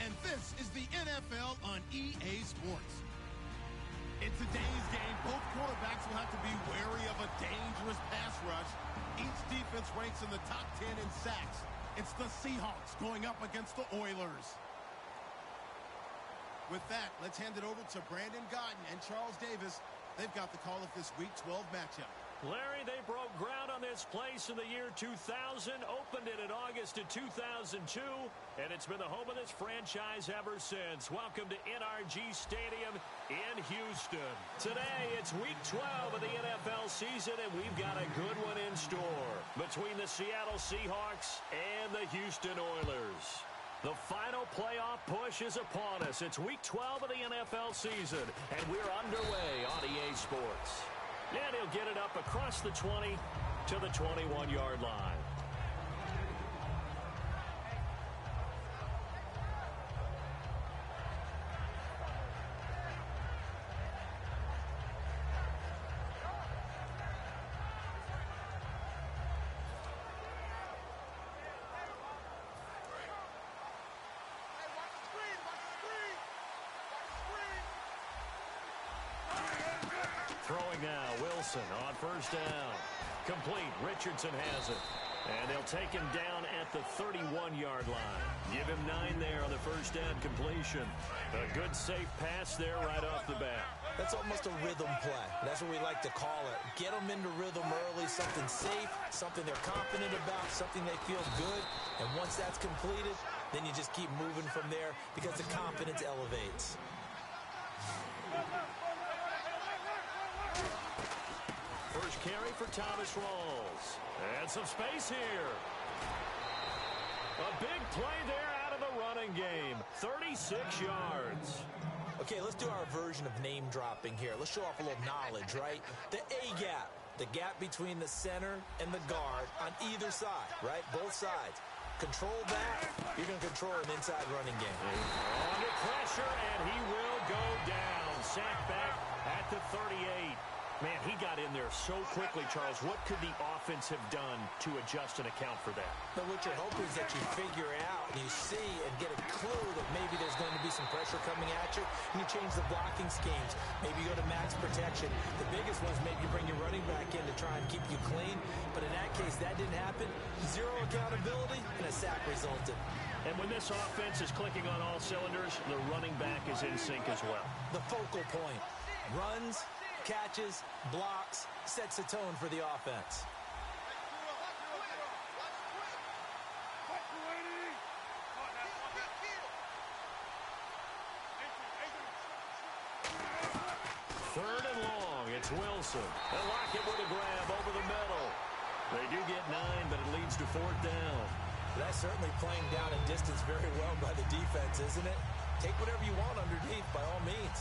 and this is the NFL on EA Sports. In today's game, both quarterbacks will have to be wary of a dangerous pass rush. Each defense ranks in the top 10 in sacks. It's the Seahawks going up against the Oilers. With that, let's hand it over to Brandon Godden and Charles Davis. They've got the call of this Week 12 matchup. Larry, they broke ground on this place in the year 2000, opened it in August of 2002, and it's been the home of this franchise ever since. Welcome to NRG Stadium in Houston. Today, it's Week 12 of the NFL season, and we've got a good one in store between the Seattle Seahawks and the Houston Oilers. The final playoff push is upon us. It's Week 12 of the NFL season, and we're underway on EA Sports. And he'll get it up across the 20 to the 21-yard line. Throwing now, Wilson on first down. Complete, Richardson has it. And they'll take him down at the 31-yard line. Give him 9 there on the first down completion. A good safe pass there right off the bat. That's almost a rhythm play. That's what we like to call it. Get them into rhythm early, something safe, something they're confident about, something they feel good. And once that's completed, then you just keep moving from there because the confidence elevates. First carry for Thomas Rawls. And some space here. A big play there out of the running game. 36 yards. Okay, let's do our version of name dropping here. Let's show off a little knowledge, right? The A-gap. The gap between the center and the guard on either side, right? Both sides. Control that, you're going to control an inside running game. Under pressure, and he will go down. Sacked back at the 38. Man, he got in there so quickly, Charles. What could the offense have done to adjust and account for that? But what you're hoping is that you figure out and you see and get a clue that maybe there's going to be some pressure coming at you, and you change the blocking schemes. Maybe you go to max protection. The biggest one is maybe you bring your running back in to try and keep you clean. But in that case, that didn't happen. Zero accountability, and a sack resulted. And when this offense is clicking on all cylinders, the running back is in sync as well. The focal point. Runs, catches, blocks, sets the tone for the offense. Third and long, it's Wilson. And Lockett with a grab over the middle. They do get 9, but it leads to fourth down. That's certainly playing down in distance very well by the defense, isn't it? Take whatever you want underneath by all means.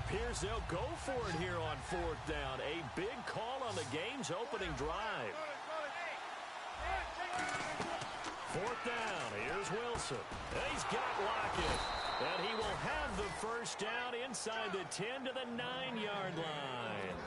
Appears they'll go for it here on fourth down. A big call on the game's opening drive. Fourth down. Here's Wilson. He's got Lockett. And he will have the first down inside the 10 to the 9-yard line.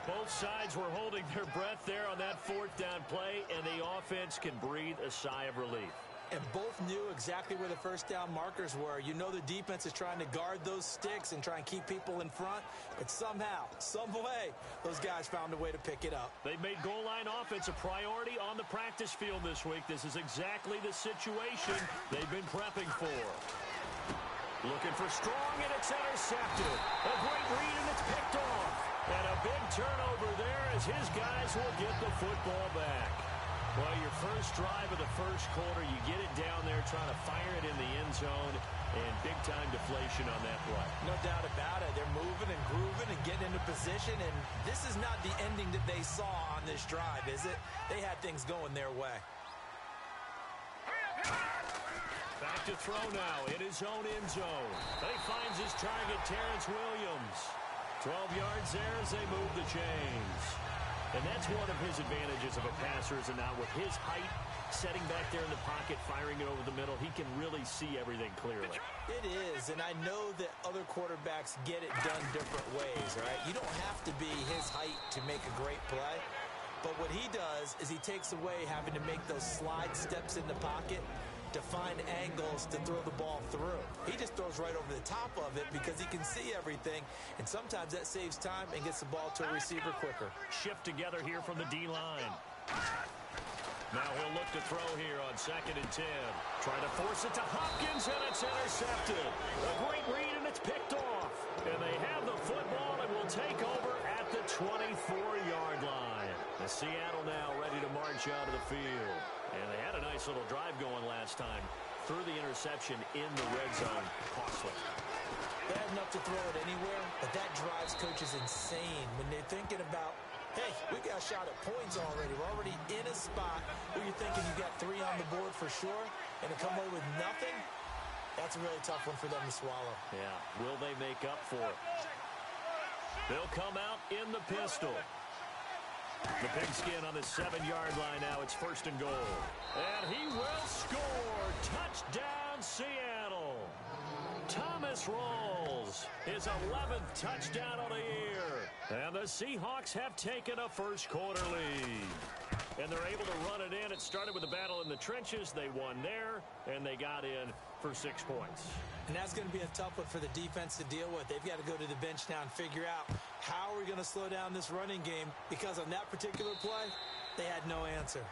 Both sides were holding their breath there on that fourth down play, and the offense can breathe a sigh of relief. And both knew exactly where the first down markers were. You know the defense is trying to guard those sticks and try and keep people in front. But somehow, some way, those guys found a way to pick it up. They've made goal line offense a priority on the practice field this week. This is exactly the situation they've been prepping for. Looking for strong, and it's intercepted. A great read, and it's picked off. And a big turnover there as his guys will get the football back. Well, your first drive of the first quarter, you get it down there, trying to fire it in the end zone, and big-time deflation on that play. No doubt about it. They're moving and grooving and getting into position, and this is not the ending that they saw on this drive, is it? They had things going their way. Back to throw now in his own end zone. He finds his target, Terrence Williams. 12 yards there as they move the chains. And that's one of his advantages of a passer, is not with his height, setting back there in the pocket, firing it over the middle. He can really see everything clearly. It is, and I know that other quarterbacks get it done different ways, right? You don't have to be his height to make a great play. But what he does is he takes away having to make those slide steps in the pocket to find angles to throw the ball through. He just throws right over the top of it because he can see everything, and sometimes that saves time and gets the ball to a receiver quicker. Shift together here from the D-line. Now he'll look to throw here on 2nd and 10. Trying to force it to Hopkins, and it's intercepted. A great read, and it's picked off. And they have the football and will take over at the 24-yard line. The Seattle now ready to march out of the field. And they had a nice little drive going last time. Threw the interception in the red zone. Costly. They have enough to throw it anywhere, but that drives coaches insane when they're thinking about, hey, we got a shot at points already. We're already in a spot where you're thinking you got 3 on the board for sure, and to come away with nothing, that's a really tough one for them to swallow. Yeah, will they make up for it? They'll come out in the pistol. The pigskin on the 7-yard line now. It's 1st and goal. And he will score. Touchdown, Seattle. Thomas Rawls, his 11th touchdown of the year. And the Seahawks have taken a first-quarter lead. And they're able to run it in. It started with a battle in the trenches. They won there, and they got in for 6 points. And that's going to be a tough one for the defense to deal with. They've got to go to the bench now and figure out how are we going to slow down this running game, because on that particular play, they had no answer.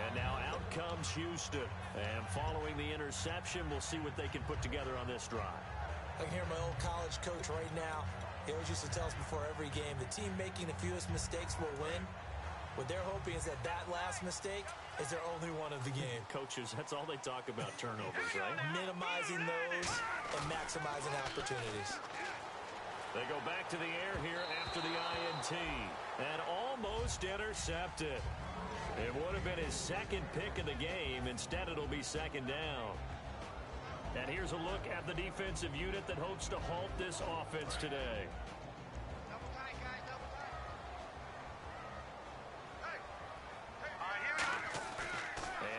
And now out comes Houston. And following the interception, we'll see what they can put together on this drive. I can hear my old college coach right now. He always used to tell us before every game, the team making the fewest mistakes will win. What they're hoping is that last mistake is their only one of the game. Coaches, that's all they talk about, turnovers, right? Minimizing those and maximizing opportunities. They go back to the air here after the INT. And almost intercepted. It would have been his 2nd pick of the game. Instead, it'll be 2nd down. And here's a look at the defensive unit that hopes to halt this offense today.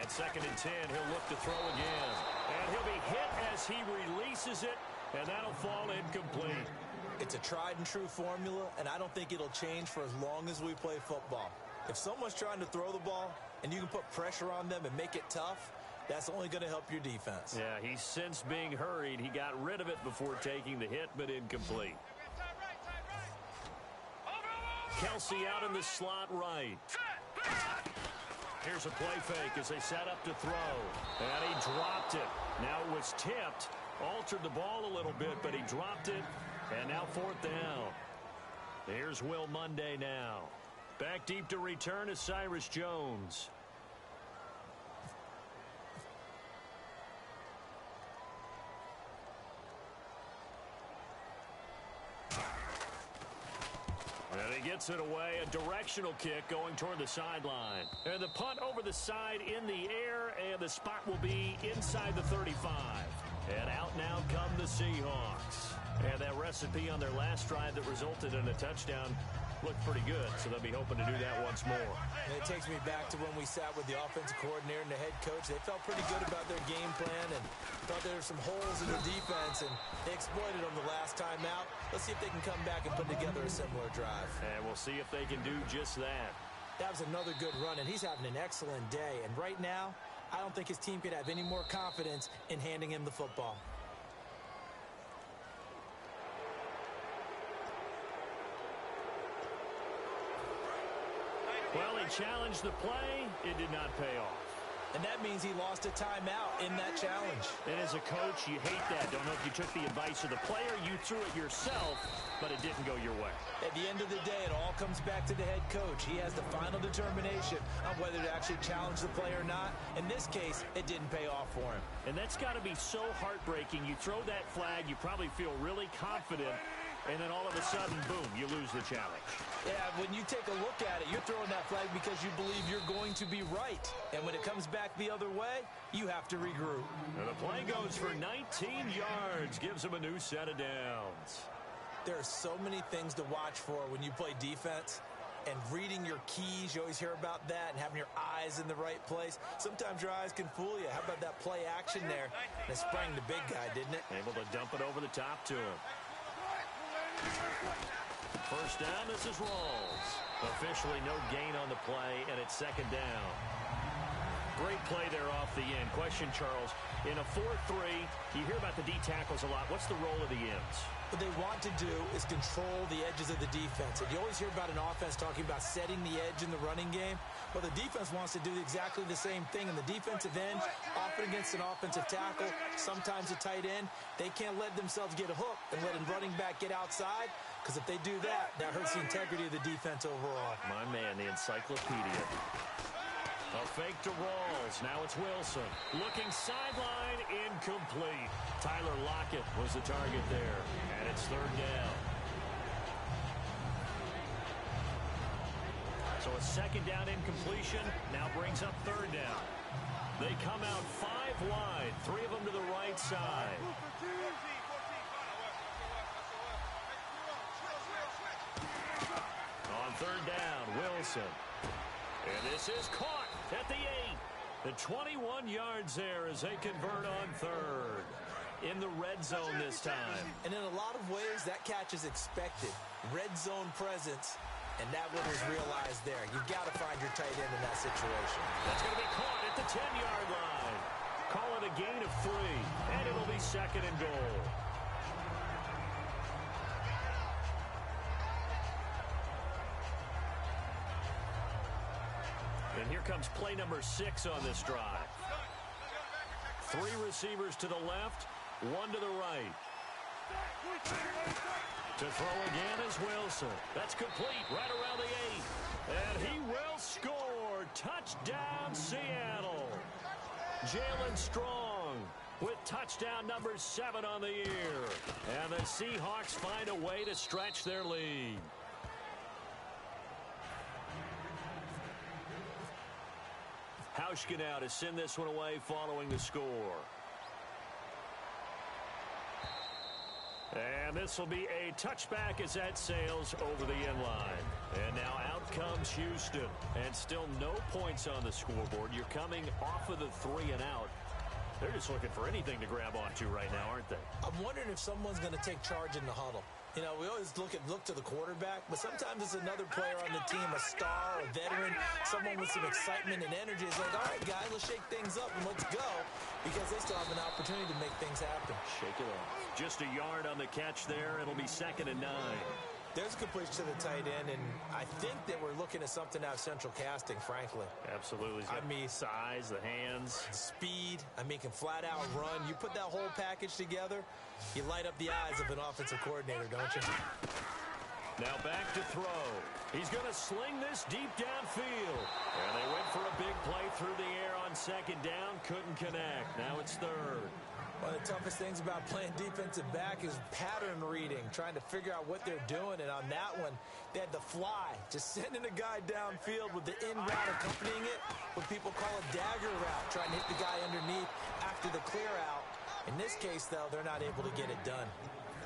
And 2nd and 10, he'll look to throw again. And he'll be hit as he releases it, and that'll fall incomplete. It's a tried-and-true formula, and I don't think it'll change for as long as we play football. If someone's trying to throw the ball and you can put pressure on them and make it tough, that's only going to help your defense. Yeah, he's since being hurried. He got rid of it before taking the hit, but incomplete. Kelsey out in the slot right. Here's a play fake as they set up to throw. And he dropped it. Now it was tipped. Altered the ball a little bit, but he dropped it. And now 4th down. Here's Will Monday now. Back deep to return is Cyrus Jones. And he gets it away. A directional kick going toward the sideline. And the punt over the side in the air, and the spot will be inside the 35. And out now come the Seahawks. And that recipe on their last drive that resulted in a touchdown looked pretty good, so they'll be hoping to do that once more. And it takes me back to when we sat with the offensive coordinator and the head coach. They felt pretty good about their game plan and thought there were some holes in the defense, and they exploited them the last time out. Let's see if they can come back and put together a similar drive. And we'll see if they can do just that. That was another good run, and he's having an excellent day. And right now, I don't think his team could have any more confidence in handing him the football. Well, he challenged the play. It did not pay off. And that means he lost a timeout in that challenge. And as a coach, you hate that. Don't know if you took the advice of the player. You threw it yourself, but it didn't go your way. At the end of the day, it all comes back to the head coach. He has the final determination on whether to actually challenge the play or not. In this case, it didn't pay off for him. And that's got to be so heartbreaking. You throw that flag, you probably feel really confident, and then all of a sudden, boom, you lose the challenge. Yeah, when you take a look at it, you're throwing that flag because you believe you're going to be right. And when it comes back the other way, you have to regroup. And the play goes for 19 yards, gives him a new set of downs. There are so many things to watch for when you play defense. and reading your keys. You always hear about that, and having your eyes in the right place. Sometimes your eyes can fool you. How about that play action there? That sprang the big guy, didn't it? Able to dump it over the top to him. First down, this is Rawls. Officially no gain on the play, and it's second down. Great play there off the end. Question, Charles, in a 4-3, you hear about the D tackles a lot. What's the role of the ends? What they want to do is control the edges of the defense. And you always hear about an offense talking about setting the edge in the running game. Well, the defense wants to do exactly the same thing. And the defensive end, often against an offensive tackle, sometimes a tight end, they can't let themselves get a hook and let a running back get outside. Because if they do that, that hurts the integrity of the defense overall. My man, the encyclopedia. A fake to Rawls. Now it's Wilson. Looking sideline, incomplete. Tyler Lockett was the target there. And it's third down. So a second down incompletion now brings up third down. They come out 5 wide. 3 of them to the right side. On third down, Wilson. And this is caught at the 8. The 21 yards there as they convert on third. In the red zone this time. And in a lot of ways, that catch is expected. Red zone presence, and that one was realized there. You've got to find your tight end in that situation. That's going to be caught at the 10-yard line. Call it a gain of 3, and it'll be second and goal. And here comes play number 6 on this drive. 3 receivers to the left, 1 to the right. To throw again is Wilson. That's complete right around the 8. And he will score. Touchdown, Seattle. Jalen Strong with touchdown number 7 on the year. And the Seahawks find a way to stretch their lead. Hauschka now to send this one away following the score. And this will be a touchback as that sails over the end line. And now out comes Houston. And still no points on the scoreboard. You're coming off of the 3 and out. They're just looking for anything to grab onto right now, aren't they? I'm wondering if someone's going to take charge in the huddle. You know, we always look to the quarterback, but sometimes it's another player on the team, a star, a veteran, someone with some excitement and energy. It's like, all right, guys, let's shake things up and let's go, because they still have an opportunity to make things happen. Shake it off. Just a yard on the catch there. It'll be second and 9. There's a completion to the tight end, and I think that we're looking at something out of central casting, frankly. Absolutely. I mean, size, the hands. Speed. I mean, can flat out run. You put that whole package together, you light up the eyes of an offensive coordinator, don't you? Now back to throw. He's going to sling this deep downfield. And they went for a big play through the air on second down. Couldn't connect. Now it's third. One of the toughest things about playing defensive back is pattern reading, trying to figure out what they're doing. And on that one, they had the fly, just sending a guy downfield with the in route accompanying it, what people call a dagger route, trying to hit the guy underneath after the clear out. In this case, though, they're not able to get it done.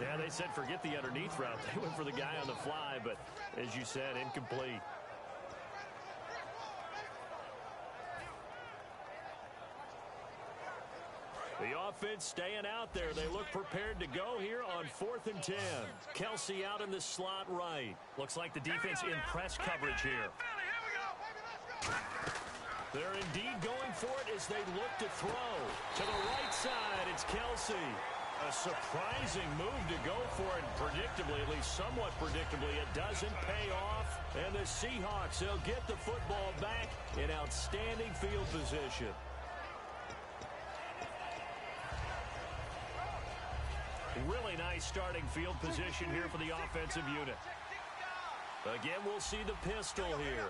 Yeah, they said forget the underneath route. They went for the guy on the fly, but as you said, incomplete. The offense staying out there. They look prepared to go here on 4th and 10. Kelsey out in the slot right. Looks like the defense in press coverage here. They're indeed going for it as they look to throw. To the right side, it's Kelsey. A surprising move to go for it. Predictably, at least somewhat predictably, it doesn't pay off. And the Seahawks, they'll get the football back in outstanding field position. Really nice starting field position here for the offensive unit. Again, we'll see the pistol here.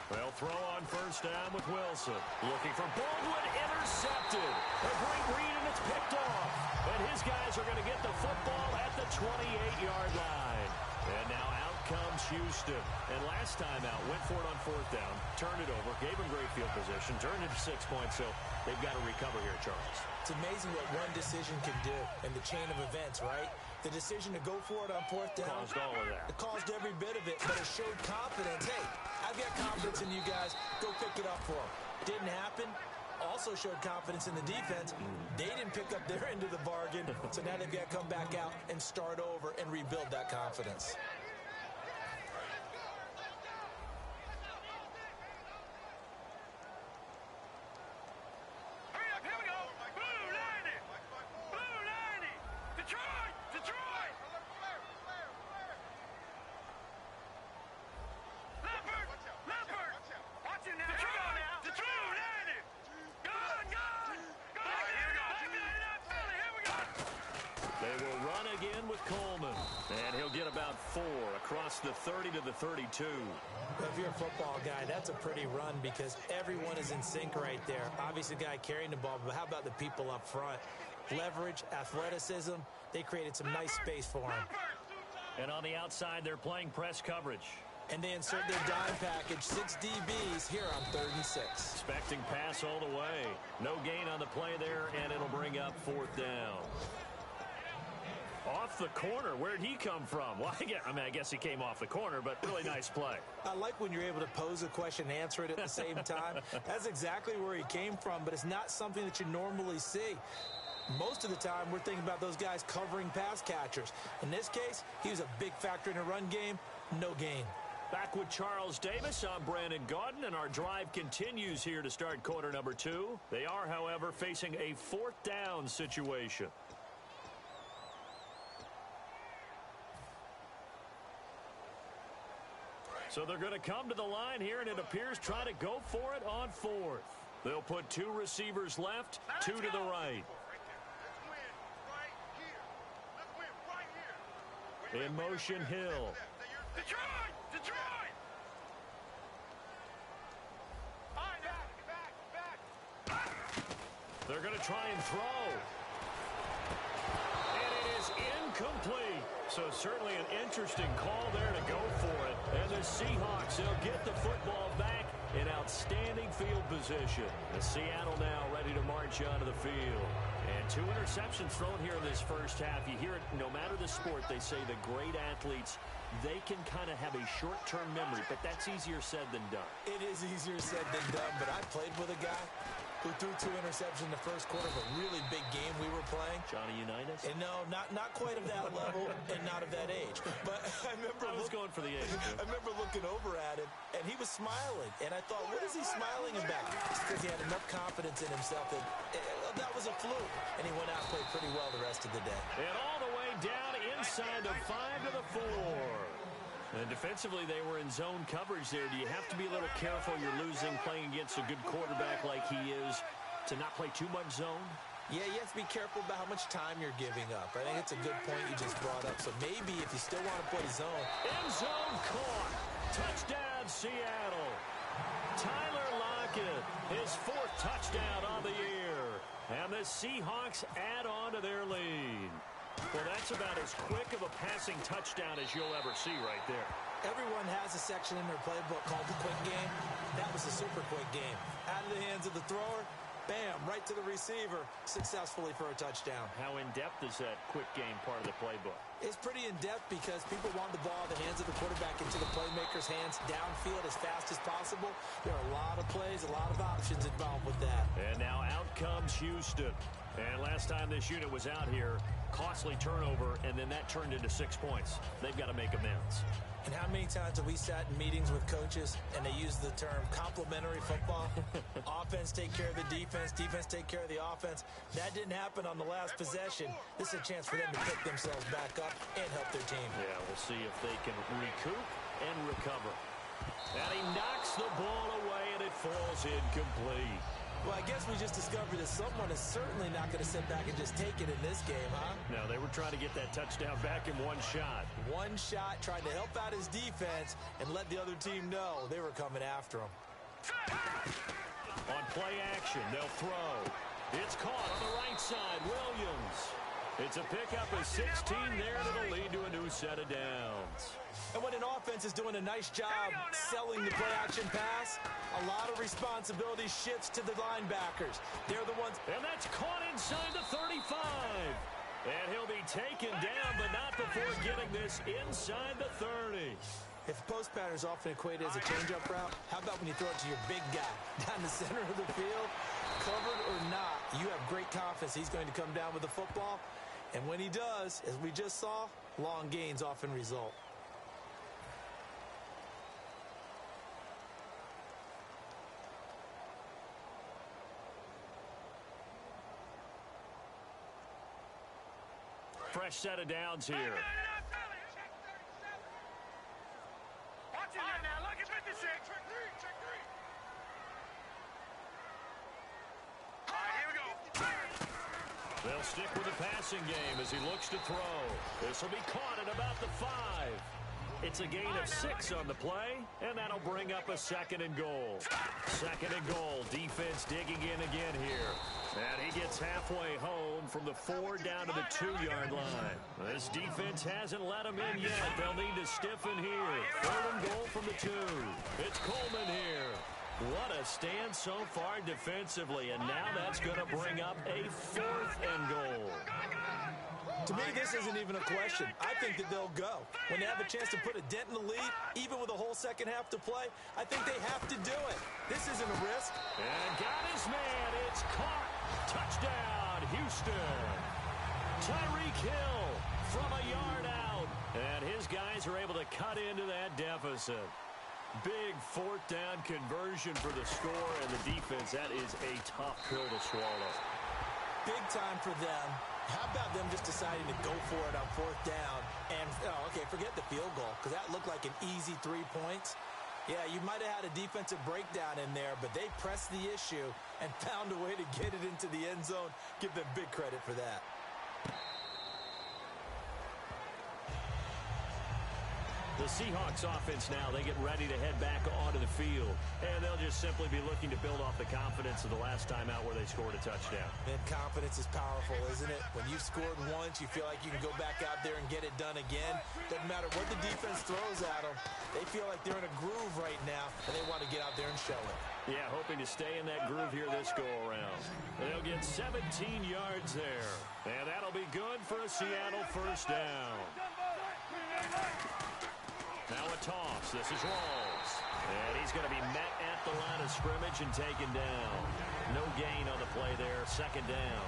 They'll throw on first down with Wilson. Looking for Baldwin, intercepted. A great read, and it's picked off. And his guys are going to get the football at the 28-yard line. And now out comes Houston. And last time out, went for it on fourth down, turned it over, gave him great field position, turned it to 6 points, so they've got to recover here, Charles. It's amazing what one decision can do in the chain of events, right? The decision to go for it on fourth down caused all of that. It caused every bit of it, but it showed confidence. Hey, I've got confidence in you guys. Go pick it up for them. Didn't happen. Also showed confidence in the defense. They didn't pick up their end of the bargain, so now they've got to come back out and start over and rebuild that confidence. Across the 30 to the 32. Well, if you're a football guy, that's a pretty run because everyone is in sync right there. Obviously, the guy carrying the ball, but how about the people up front? Leverage, athleticism, they created some nice space for him. And on the outside, they're playing press coverage. And they insert their dime package, 6 DBs here on 3rd and 6. Expecting pass all the way. No gain on the play there, and it'll bring up 4th down. Off the corner. Where'd he come from? Well, I guess he came off the corner, but really nice play. I like when you're able to pose a question and answer it at the same time. That's exactly where he came from, but it's not something that you normally see. Most of the time, we're thinking about those guys covering pass catchers. In this case, he was a big factor in a run game. No gain. Back with Charles Davis. I'm Brandon Gaudin, and our drive continues here to start quarter number 2. They are, however, facing a 4th down situation. So they're going to come to the line here, and it appears try to go for it on 4th. They'll put 2 receivers left, 2 to the right. In motion, Hill. Detroit! They're going to try and throw. And it is incomplete. So certainly an interesting call there to go for it. And the Seahawks, they'll get the football back in outstanding field position. The Seattle now ready to march onto the field. And 2 interceptions thrown here in this first half. You hear it, no matter the sport, they say the great athletes, they can kind of have a short-term memory, but that's easier said than done. It is easier said than done, but I played with a guy who threw 2 interceptions in the first quarter of a really big game we were playing. Johnny Unitas? And no, not quite of that level and not of that age. But I was going for the age. I remember looking over at him, and he was smiling. And I thought, what is he smiling about? It's because he had enough confidence in himself that that was a fluke. And he went out and played pretty well the rest of the day. And all the way down inside the 5 to the 4. And defensively, they were in zone coverage there. Do you have to be a little careful? You're losing playing against a good quarterback like he is to not play too much zone? Yeah, you have to be careful about how much time you're giving up. I think it's a good point you just brought up. So maybe if you still want to play zone. End zone caught. Touchdown, Seattle. Tyler Lockett, his 4th touchdown on the year. And the Seahawks add on to their lead. Well, that's about as quick of a passing touchdown as you'll ever see right there. Everyone has a section in their playbook called the quick game. That was a super quick game. Out of the hands of the thrower, bam, right to the receiver, successfully for a touchdown. How in-depth is that quick game part of the playbook? It's pretty in-depth because people want the ball in the hands of the quarterback into the playmaker's hands downfield as fast as possible. There are a lot of plays, a lot of options involved with that. And now out comes Houston. And last time this unit was out here, costly turnover, and then that turned into 6 points. They've got to make amends. And how many times have we sat in meetings with coaches and they use the term complementary football? Offense take care of the defense, defense take care of the offense. That didn't happen on the last possession. This is a chance for them to pick themselves back up and help their team. Yeah, we'll see if they can recoup and recover. And he knocks the ball away, and it falls incomplete. Well, I guess we just discovered that someone is certainly not going to sit back and just take it in this game, huh? No, they were trying to get that touchdown back in one shot. One shot, trying to help out his defense and let the other team know they were coming after him. On play action, they'll throw. It's caught on the right side. Williams. It's a pickup of 16 there that'll lead to a new set of downs. And when an offense is doing a nice job selling the play-action pass, a lot of responsibility shifts to the linebackers. They're the ones. And that's caught inside the 35. And he'll be taken down, but not before getting this inside the 30. If post pattern is often equated as a change-up route, how about when you throw it to your big guy down the center of the field? Covered or not, you have great confidence he's going to come down with the football. And when he does, as we just saw, long gains often result. Fresh set of downs here. They'll stick with the passing game as he looks to throw. This will be caught at about the 5. It's a gain of 6 on the play, and that'll bring up a 2nd and goal. 2nd and goal. Defense digging in again here. And he gets halfway home from the 4 down to the 2-yard line. This defense hasn't let him in yet. They'll need to stiffen here. 3rd and goal from the 2. It's Coleman here. What a stand so far defensively, and now that's going to bring up a 4th and goal. To me, this isn't even a question. I think that they'll go. When they have a chance to put a dent in the lead, even with a whole second half to play, I think they have to do it. This isn't a risk. And got his man. It's caught. Touchdown, Houston. Tyreek Hill from a yard out. And his guys are able to cut into that deficit. Big 4th down conversion for the score, and the defense, that is a tough pill to swallow. Big time for them. How about them just deciding to go for it on 4th down? And, okay, forget the field goal, because that looked like an easy 3 points. Yeah, you might have had a defensive breakdown in there, but they pressed the issue and found a way to get it into the end zone. Give them big credit for that. The Seahawks offense now, they get ready to head back onto the field. And they'll just simply be looking to build off the confidence of the last time out where they scored a touchdown. And confidence is powerful, isn't it? When you've scored once, you feel like you can go back out there and get it done again. Doesn't matter what the defense throws at them. They feel like they're in a groove right now, and they want to get out there and show it. Yeah, hoping to stay in that groove here this go-around. They'll get 17 yards there. And that'll be good for a Seattle 1st down. Now a toss. This is Rawls. And he's going to be met at the line of scrimmage and taken down. No gain on the play there. 2nd down.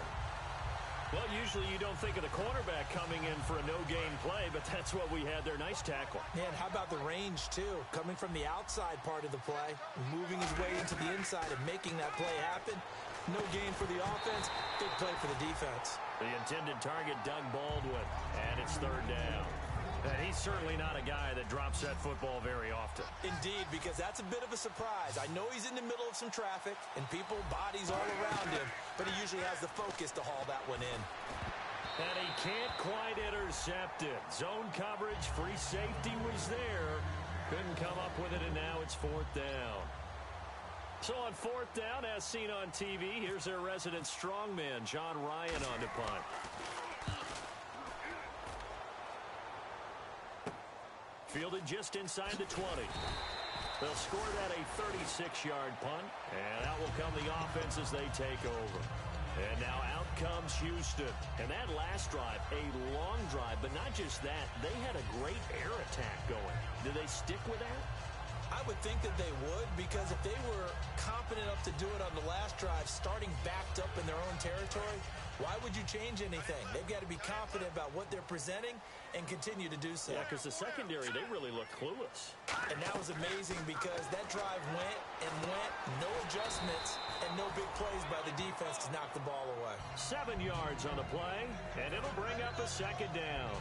Well, usually you don't think of the cornerback coming in for a no-gain play, but that's what we had there. Nice tackle. Man, how about the range, too? Coming from the outside part of the play, moving his way into the inside and making that play happen. No gain for the offense. Big play for the defense. The intended target, Doug Baldwin. And it's 3rd down. And he's certainly not a guy that drops that football very often. Indeed, because that's a bit of a surprise. I know he's in the middle of some traffic and people, bodies all around him, but he usually has the focus to haul that one in. And he can't quite intercept it. Zone coverage, free safety was there. Couldn't come up with it, and now it's 4th down. So on 4th down, as seen on TV, here's their resident strongman, John Ryan, on the punt. Fielded just inside the 20. They'll score that a 36-yard punt, and out will come the offense as they take over. And now out comes Houston. And that last drive, a long drive, but not just that. They had a great air attack going. Do they stick with that? I would think that they would, because if they were confident enough to do it on the last drive, starting backed up in their own territory, why would you change anything? They've got to be confident about what they're presenting and continue to do so. Yeah, because the secondary, they really looked clueless. And that was amazing because that drive went and went, no adjustments, and no big plays by the defense to knock the ball away. 7 yards on the play, and it'll bring up a 2nd down.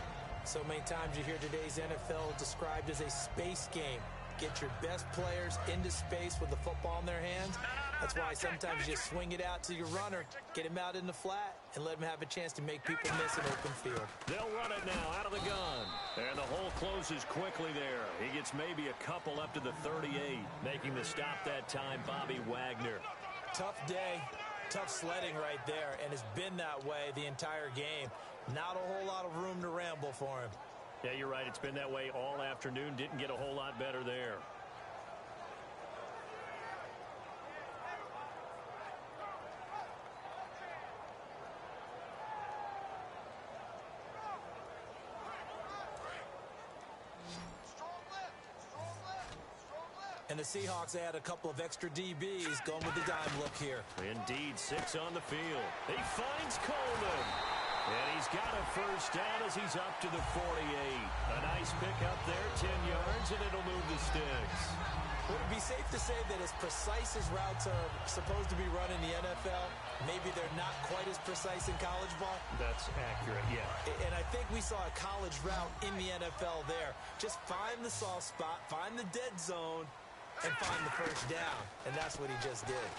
So many times you hear today's NFL described as a space game. Get your best players into space with the football in their hands. That's why sometimes you swing it out to your runner, get him out in the flat, and let him have a chance to make people miss an open field. They'll run it now out of the gun. And the hole closes quickly there. He gets maybe a couple up to the 38. Making the stop that time, Bobby Wagner. Tough day. Tough sledding right there, and it's been that way the entire game. Not a whole lot of room to ramble for him. Yeah, you're right. It's been that way all afternoon. Didn't get a whole lot better there. And the Seahawks add a couple of extra DBs going with the dime look here. Indeed, 6 on the field. He finds Coleman. And he's got a first down as he's up to the 48. A nice pickup there, 10 yards, and it'll move the sticks. Would it be safe to say that as precise as routes are supposed to be run in the NFL, maybe they're not quite as precise in college ball? That's accurate, yeah. And I think we saw a college route in the NFL there. Just find the soft spot, find the dead zone, and find the first down. And that's what he just did.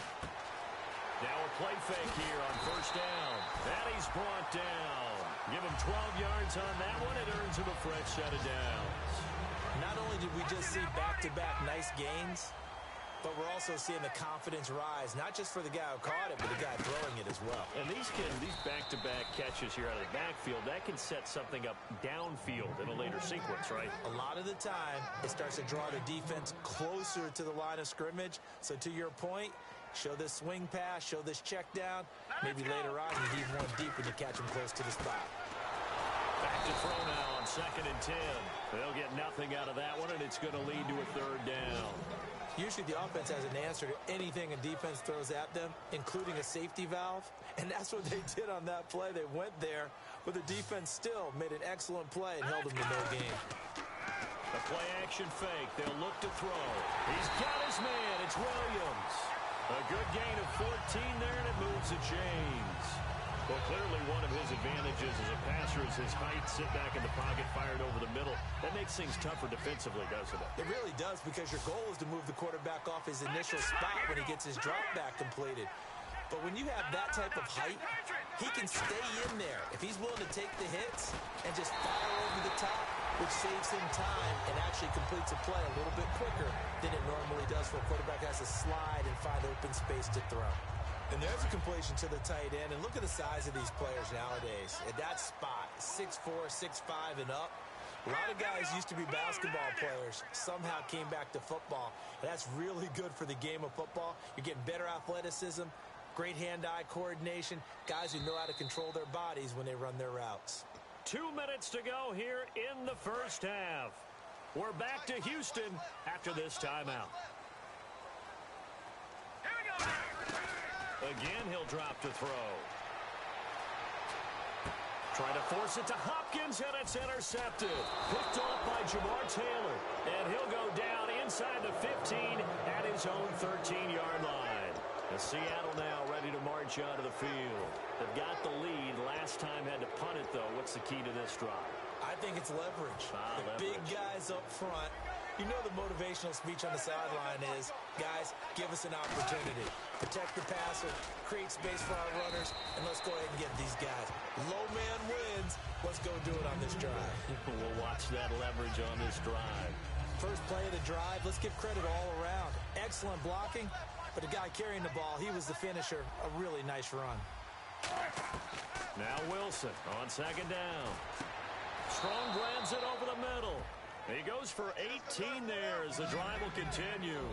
Now a play fake here on first down. And he's brought down. Give him 12 yards on that one. It earns him a fresh set of downs. Not only did we just see back-to-back nice gains, but we're also seeing the confidence rise, not just for the guy who caught it, but the guy throwing it as well. And these back-to-back catches here out of the backfield, that can set something up downfield in a later sequence, right? A lot of the time, it starts to draw the defense closer to the line of scrimmage. So to your point, show this swing pass, show this check down. Maybe later on, you leave one deep when you catch him close to the spot. Back to throw now on 2nd and 10. They'll get nothing out of that one, and it's going to lead to a 3rd down. Usually the offense has an answer to anything a defense throws at them, including a safety valve. And that's what they did on that play. They went there, but the defense still made an excellent play and held them to no gain. The play-action fake. They'll look to throw. He's got his man. It's Williams. A good gain of 14 there, and it moves the chains. Well, clearly one of his advantages as a passer is his height. Sit back in the pocket, fired over the middle. That makes things tougher defensively, doesn't it? It really does, because your goal is to move the quarterback off his initial spot when he gets his drop back completed. But when you have that type of height, he can stay in there if he's willing to take the hits and just fire over the top, which saves him time and actually completes a play a little bit quicker than it normally does for a quarterback who has to slide and find open space to throw. And there's a completion to the tight end. And look at the size of these players nowadays. At that spot, 6'4", 6'5", and up. A lot of guys used to be basketball players, somehow came back to football. And that's really good for the game of football. You're getting better athleticism, great hand-eye coordination, guys who know how to control their bodies when they run their routes. 2 minutes to go here in the first half. We're back to Houston after this timeout. Again, he'll drop to throw. Trying to force it to Hopkins, and it's intercepted. Picked off by Jamar Taylor. And he'll go down inside the 15 at his own 13-yard line. And Seattle now ready to march out of the field. They've got the lead. Last time had to punt it, though. What's the key to this drive? I think it's leverage. Leverage. Big guys up front. You know the motivational speech on the sideline is, guys, give us an opportunity. Protect the passer, create space for our runners, and let's go ahead and get these guys. Low man wins. Let's go do it on this drive. We'll watch that leverage on this drive. First play of the drive, let's give credit all around. Excellent blocking, but the guy carrying the ball, he was the finisher. A really nice run. Now Wilson on 2nd down. Strong grabs it over the middle. He goes for 18 there as the drive will continue.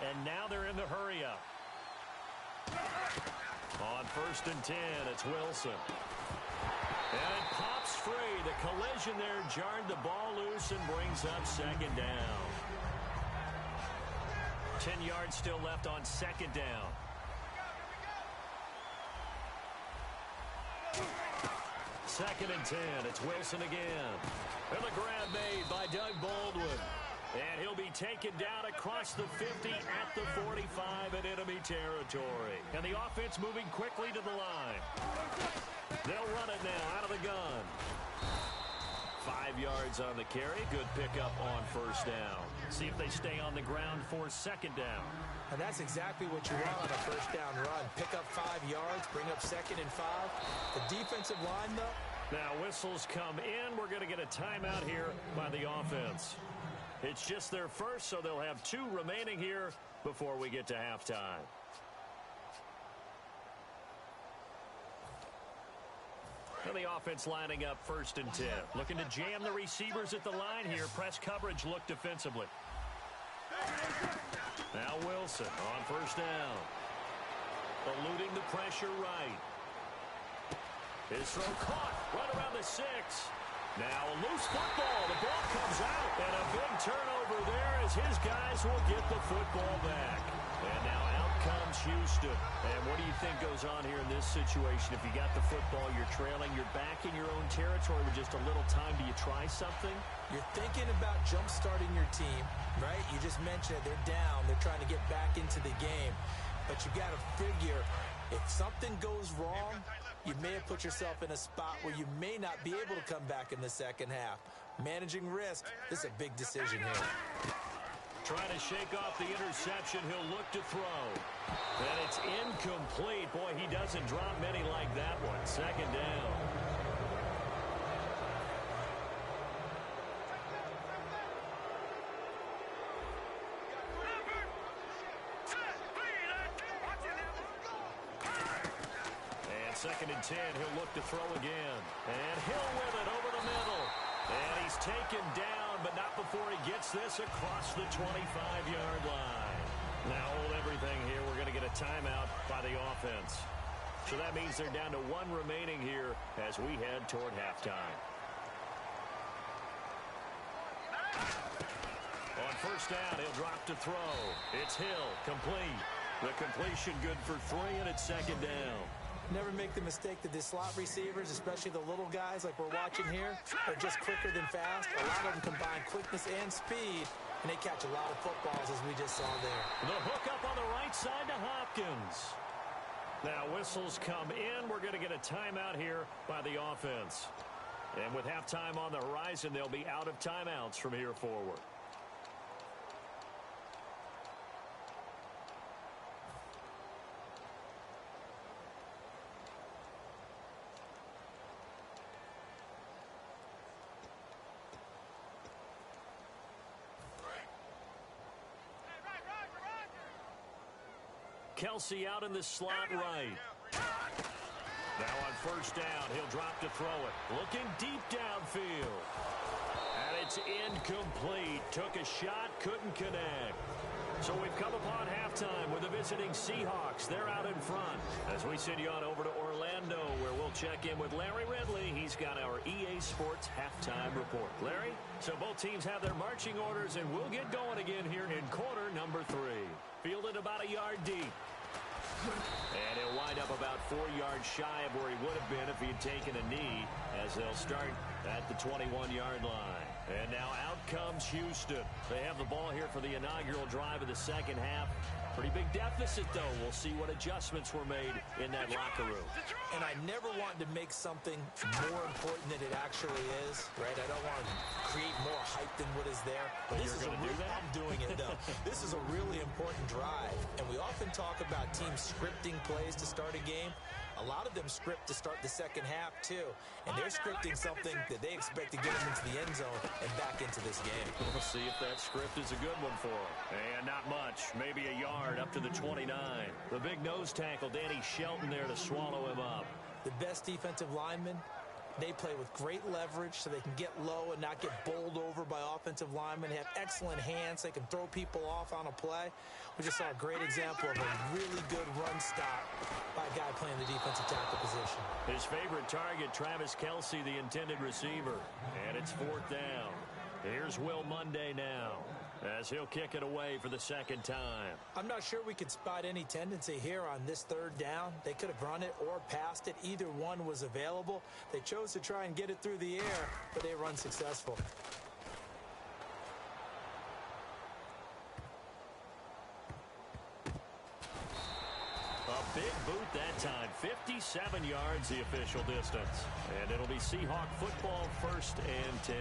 And now they're in the hurry-up. On 1st and 10, it's Wilson. And it pops free. The collision there jarred the ball loose and brings up 2nd down. 10 yards still left on 2nd down. Second and 10. It's Wilson again. And the grab made by Doug Baldwin. And he'll be taken down across the 50 at the 45 in enemy territory. And the offense moving quickly to the line. They'll run it now out of the gun. 5 yards on the carry. Good pickup on 1st down. See if they stay on the ground for 2nd down. And that's exactly what you want on a 1st down run. Pick up 5 yards, bring up 2nd and 5. The defensive line, though. Now whistles come in. We're going to get a timeout here by the offense. It's just their first, so they'll have 2 remaining here before we get to halftime. And the offense lining up 1st and 10. Looking to jam the receivers at the line here. Press coverage look defensively. Now Wilson on 1st down. Eluding the pressure right. His throw caught right around the 6. Now a loose football. The ball comes out. And a big turnover there as his guys will get the football back. And now out comes Houston. And what do you think goes on here in this situation? If you got the football, you're trailing, you're back in your own territory with just a little time. Do you try something? You're thinking about jump-starting your team, right? You just mentioned it. They're down. They're trying to get back into the game. But you got to figure if something goes wrong, you may have put yourself in a spot where you may not be able to come back in the second half. Managing risk, this is a big decision here. Trying to shake off the interception. He'll look to throw. And it's incomplete. Boy, he doesn't drop many like that one. 2nd down. And 2nd and 10. He'll look to throw again. And Hill with it over the middle. And he's taken down, but not before he gets this across the 25-yard line. Now hold everything here. We're going to get a timeout by the offense. So that means they're down to 1 remaining here as we head toward halftime. On 1st down, he'll drop to throw. It's Hill, complete. The completion good for 3, and it's 2nd down. Never make the mistake that the slot receivers, especially the little guys like we're watching here, are just quicker than fast. A lot of them combine quickness and speed, and they catch a lot of footballs, as we just saw there. The hook up on the right side to Hopkins. Now whistles come in. We're going to get a timeout here by the offense. And with halftime on the horizon, they'll be out of timeouts from here forward. Kelsey out in the slot right. Now on 1st down, he'll drop to throw it. Looking deep downfield. And it's incomplete. Took a shot, couldn't connect. So we've come upon halftime with the visiting Seahawks. They're out in front. As we send you on over to Orlando, where we'll check in with Larry Ridley. He's got our EA Sports halftime report. Larry, so both teams have their marching orders, and we'll get going again here in quarter number 3. Fielded about a yard deep. And he'll wind up about 4 yards shy of where he would have been if he had taken a knee, as they'll start at the 21-yard line. And now out comes Houston. They have the ball here for the inaugural drive of the second half. Pretty big deficit, though. We'll see what adjustments were made in that locker room. And I never want to make something more important than it actually is, right? I don't want to create more hype than what is there. But you're going to do that? I'm doing it, though. This is a really important drive. And we often talk about teams scripting plays to start a game. A lot of them script to start the second half, too. And they're scripting something that they expect to get them into the end zone and back into this game. We'll see if that script is a good one for them. And not much. Maybe a yard up to the 29. The big nose tackle, Danny Shelton, there to swallow him up. The best defensive linemen, they play with great leverage so they can get low and not get bowled over by offensive linemen. They have excellent hands. They can throw people off on a play. We just saw a great example of a really good run stop by a guy playing the defensive tackle position. His favorite target, Travis Kelce, the intended receiver. And it's 4th down. Here's Will Monday now, as he'll kick it away for the 2nd time. I'm not sure we could spot any tendency here on this 3rd down. They could have run it or passed it. Either one was available. They chose to try and get it through the air, but they run successful. A big boot that time. 57 yards the official distance. And it'll be Seahawk football, 1st and 10.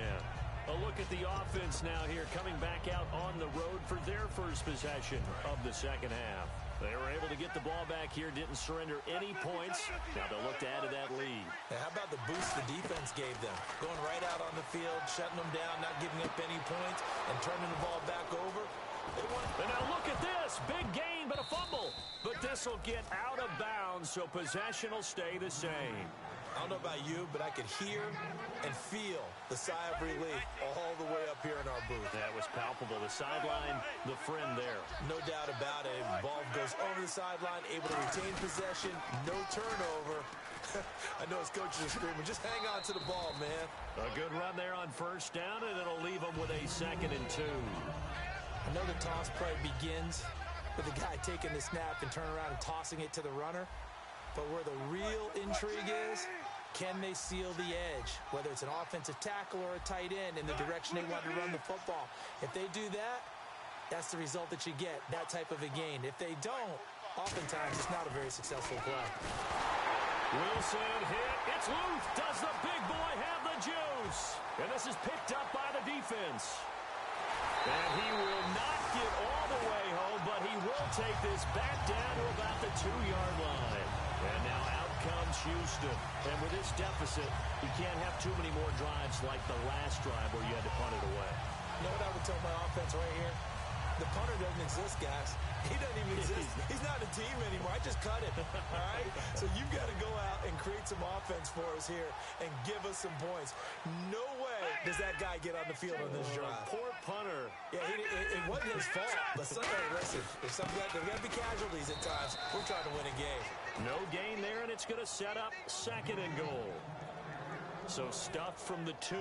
A look at the offense now here, coming back out on the road for their first possession of the second half. They were able to get the ball back here, didn't surrender any points. Now they'll look to add to that lead. And how about the boost the defense gave them? Going right out on the field, shutting them down, not giving up any points, and turning the ball back over. And now look at this. Big gain, but a fumble. But this will get out of bounds, so possession will stay the same. I don't know about you, but I could hear and feel the sigh of relief all the way up here in our booth. That was palpable. The sideline, the friend there. No doubt about it. Ball goes over the sideline, able to retain possession, no turnover. I know his coaches are screaming, just hang on to the ball, man. A good run there on first down, and it'll leave them with a 2nd and 2. I know the toss play begins with the guy taking the snap and turning around and tossing it to the runner. But where the real intrigue is, can they seal the edge? Whether it's an offensive tackle or a tight end in the direction they want to run the football. If they do that, that's the result that you get, that type of a gain. If they don't, oftentimes it's not a very successful play. Wilson hit. It's loose. Does the big boy have the juice? And this is picked up by the defense. And he will not get all the way home, but he will take this back down to about the 2-yard line. And now out comes Houston. And with this deficit, you can't have too many more drives like the last drive where you had to punt it away. You know what I would tell my offense right here? The punter doesn't exist, guys. He doesn't even exist. He's not a team anymore. I just cut him, all right? So you've got to go out and create some offense for us here and give us some points. No way does that guy get on the field on this drive. Poor punter. Yeah, it wasn't his fault. But listen, there's got to be casualties at times. We're trying to win a game. No gain there, and it's going to set up 2nd and goal. So stuffed from the 2,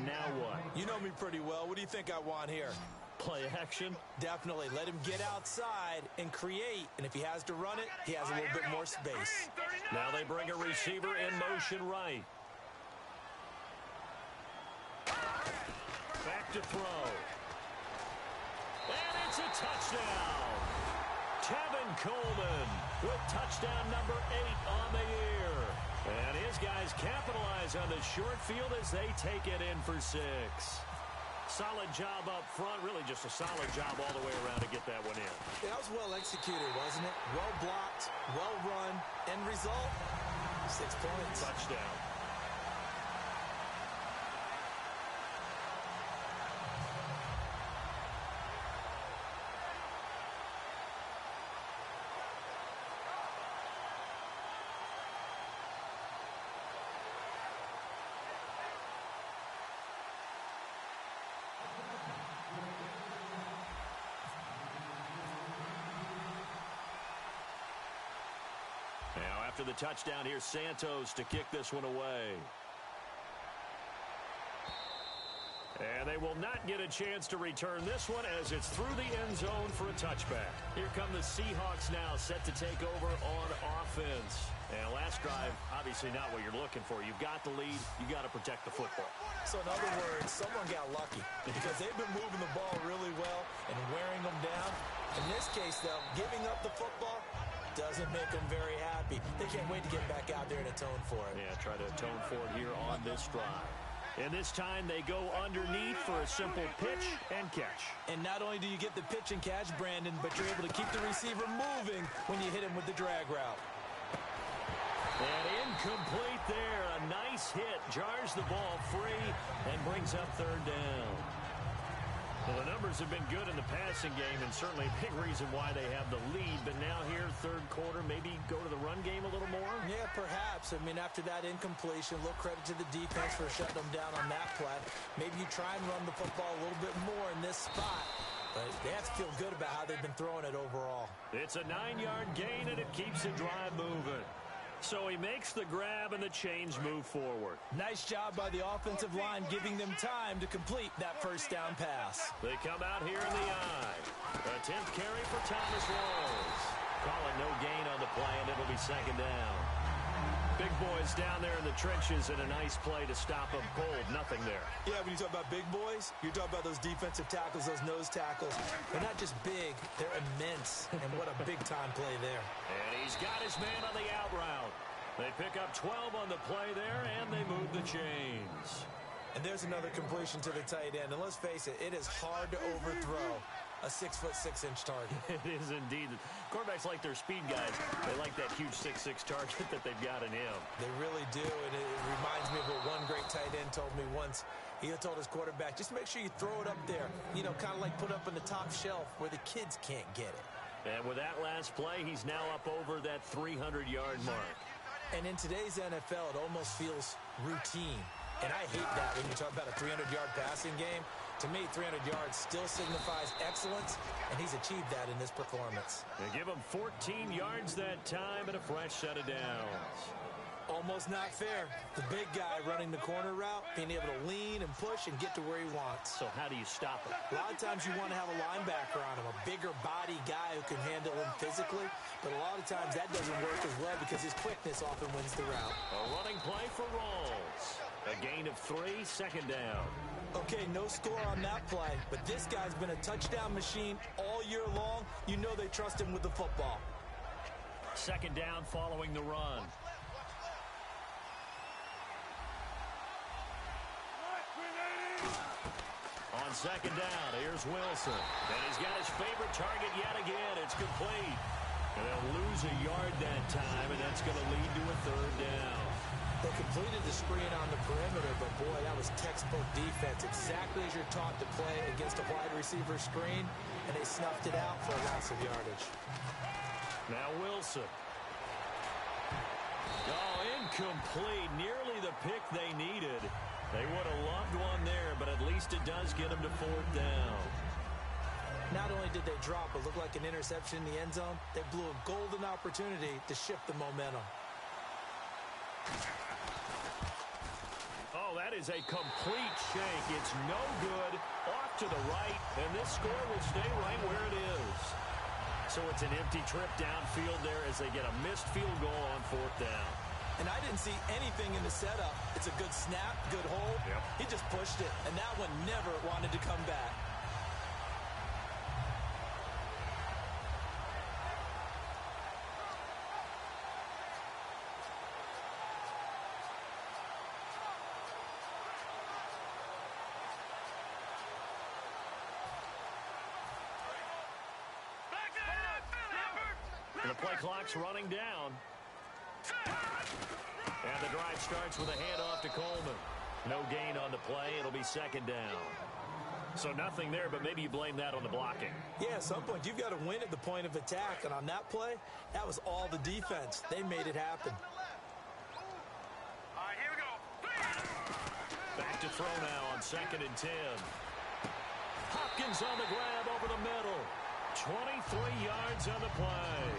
now what? You know me pretty well. What do you think I want here? Play action? Definitely. Let him get outside and create. And if he has to run it, he has a little bit more space. Now they bring a receiver in motion right. Back to throw. And it's a touchdown. Tevin Coleman with touchdown number 8 on the year. And his guys capitalize on the short field as they take it in for 6. Solid job up front. Really just a solid job all the way around to get that one in. Yeah, that was well executed, wasn't it? Well blocked, well run. End result, 6 points. Touchdown. Now after the touchdown, here's Santos to kick this one away. And they will not get a chance to return this one as it's through the end zone for a touchback. Here come the Seahawks now set to take over on offense. And last drive, obviously not what you're looking for. You've got the lead. You got to protect the football. So in other words, someone got lucky because they've been moving the ball really well and wearing them down. In this case, though, giving up the football doesn't make them very happy. They can't wait to get back out there and atone for it. Yeah, try to atone for it here on this drive. And this time they go underneath for a simple pitch and catch. And not only do you get the pitch and catch, Brandon, but you're able to keep the receiver moving when you hit him with the drag route. And incomplete there. A nice hit. Jars the ball free and brings up 3rd down. Well, the numbers have been good in the passing game and certainly a big reason why they have the lead. But now here, 3rd quarter, maybe go to the run game a little more? Yeah, perhaps. I mean, after that incompletion, a little credit to the defense for shutting them down on that play. Maybe you try and run the football a little bit more in this spot. But they have to feel good about how they've been throwing it overall. It's a 9-yard gain, and it keeps the drive moving. So he makes the grab and the chains move forward. Nice job by the offensive line giving them time to complete that first down pass. They come out here in the eye. A 10th carry for Thomas Rawls. Call it no gain on the play, and it'll be 2nd down. Big boys down there in the trenches and a nice play to stop them cold. Nothing there. Yeah, when you talk about big boys, you're talking about those defensive tackles, those nose tackles. They're not just big, they're immense. And what a big-time play there. And he's got his man on the out route. They pick up 12 on the play there, and they move the chains. And there's another completion to the tight end. And let's face it, it is hard to overthrow a 6'6" target. It is indeed. Quarterbacks like their speed guys. They like that huge 6'6" target that they've got in him. They really do, and it reminds me of what one great tight end told me once. He told his quarterback, just make sure you throw it up there, you know, kind of like put up on the top shelf where the kids can't get it. And with that last play, he's now up over that 300-yard mark. And in today's NFL, it almost feels routine. And I hate that when you talk about a 300-yard passing game. To me, 300 yards still signifies excellence, and he's achieved that in this performance. They give him 14 yards that time and a fresh set of downs. Almost not fair. The big guy running the corner route, being able to lean and push and get to where he wants. So how do you stop it? A lot of times you want to have a linebacker on him, a bigger body guy who can handle him physically, but a lot of times that doesn't work as well because his quickness often wins the route. A running play for Rawls. A gain of 3, second down. Okay, no score on that play, but this guy's been a touchdown machine all year long. You know they trust him with the football. Second down following the run. On second down, here's Wilson. And he's got his favorite target yet again. It's complete. And they'll lose a yard that time, and that's going to lead to a third down. They completed the screen on the perimeter, but boy, that was textbook defense. Exactly as you're taught to play against a wide receiver screen, and they snuffed it out for a loss of yardage. Now Wilson. Oh, incomplete. Nearly the pick they needed. They would have loved one there, but at least it does get them to fourth down. Not only did they drop what looked like an interception in the end zone, they blew a golden opportunity to shift the momentum. Oh, that is a complete shake. It's no good. Off to the right, and this score will stay right where it is. So it's an empty trip downfield there as they get a missed field goal on fourth down. And I didn't see anything in the setup. It's a good snap, good hold. Yep. He just pushed it, and that one never wanted to come back. The play clock's running down. And the drive starts with a handoff to Coleman. No gain on the play. It'll be second down. So nothing there, but maybe you blame that on the blocking. Yeah, at some point, you've got to win at the point of attack. And on that play, that was all the defense. They made it happen. All right, here we go. Back to throw now on 2nd and 10. Hopkins on the grab over the middle. 23 yards on the play.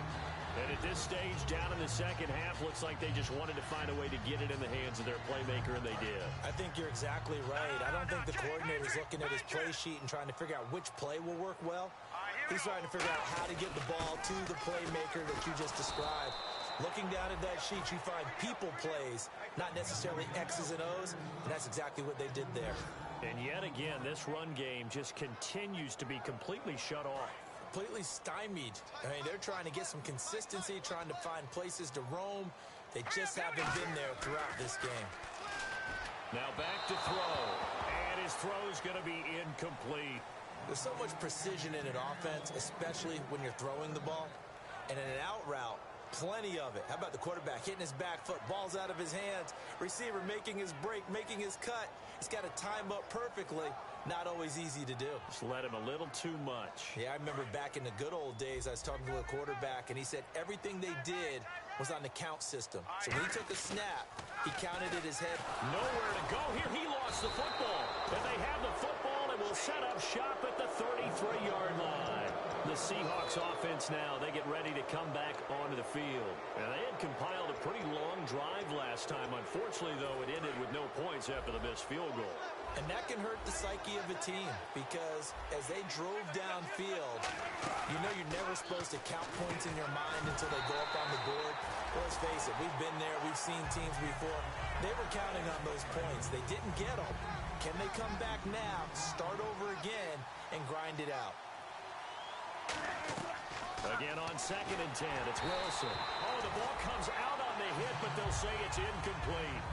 And at this stage, down in the second half, looks like they just wanted to find a way to get it in the hands of their playmaker, and they did. I think you're exactly right. I don't think the coordinator's looking at his play sheet and trying to figure out which play will work well. He's trying to figure out how to get the ball to the playmaker that you just described. Looking down at that sheet, you find people plays, not necessarily X's and O's, and that's exactly what they did there. And yet again, this run game just continues to be completely shut off. Completely stymied. I mean, they're trying to get some consistency, trying to find places to roam. They just haven't been there throughout this game. Now back to throw. And his throw's going to be incomplete. There's so much precision in an offense, especially when you're throwing the ball. And in an out route, plenty of it. How about the quarterback hitting his back foot, ball's out of his hands, receiver making his break, making his cut. He's got to time up perfectly. Not always easy to do. Just let him a little too much. Yeah, I remember back in the good old days, I was talking to a quarterback, and he said everything they did was on the count system. So when he took a snap, he counted at his head. Nowhere to go here. He lost the football. And they have the football and will set up shop at the 33-yard line. The Seahawks offense now, they get ready to come back onto the field. And they had compiled a pretty long drive last time. Unfortunately, though, it ended with no points after the missed field goal. And that can hurt the psyche of a team because as they drove downfield, you know you're never supposed to count points in your mind until they go up on the board. Well, let's face it, we've been there, we've seen teams before. They were counting on those points. They didn't get them. Can they come back now, start over again, and grind it out? Again on 2nd and 10, it's Wilson. Oh, the ball comes out on the hit, but they'll say it's incomplete.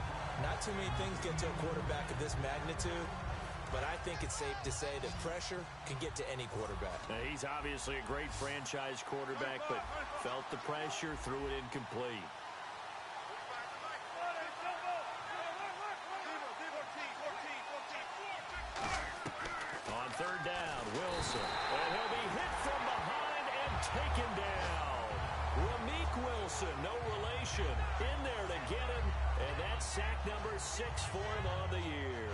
Not too many things get to a quarterback of this magnitude, but I think it's safe to say that pressure can get to any quarterback. Now, he's obviously a great franchise quarterback, but felt the pressure, threw it incomplete. On third down, Wilson. And he'll be hit from behind and taken down. Ramik Wilson, no relation, in there to get him. And that's sack number 6 for him on the year.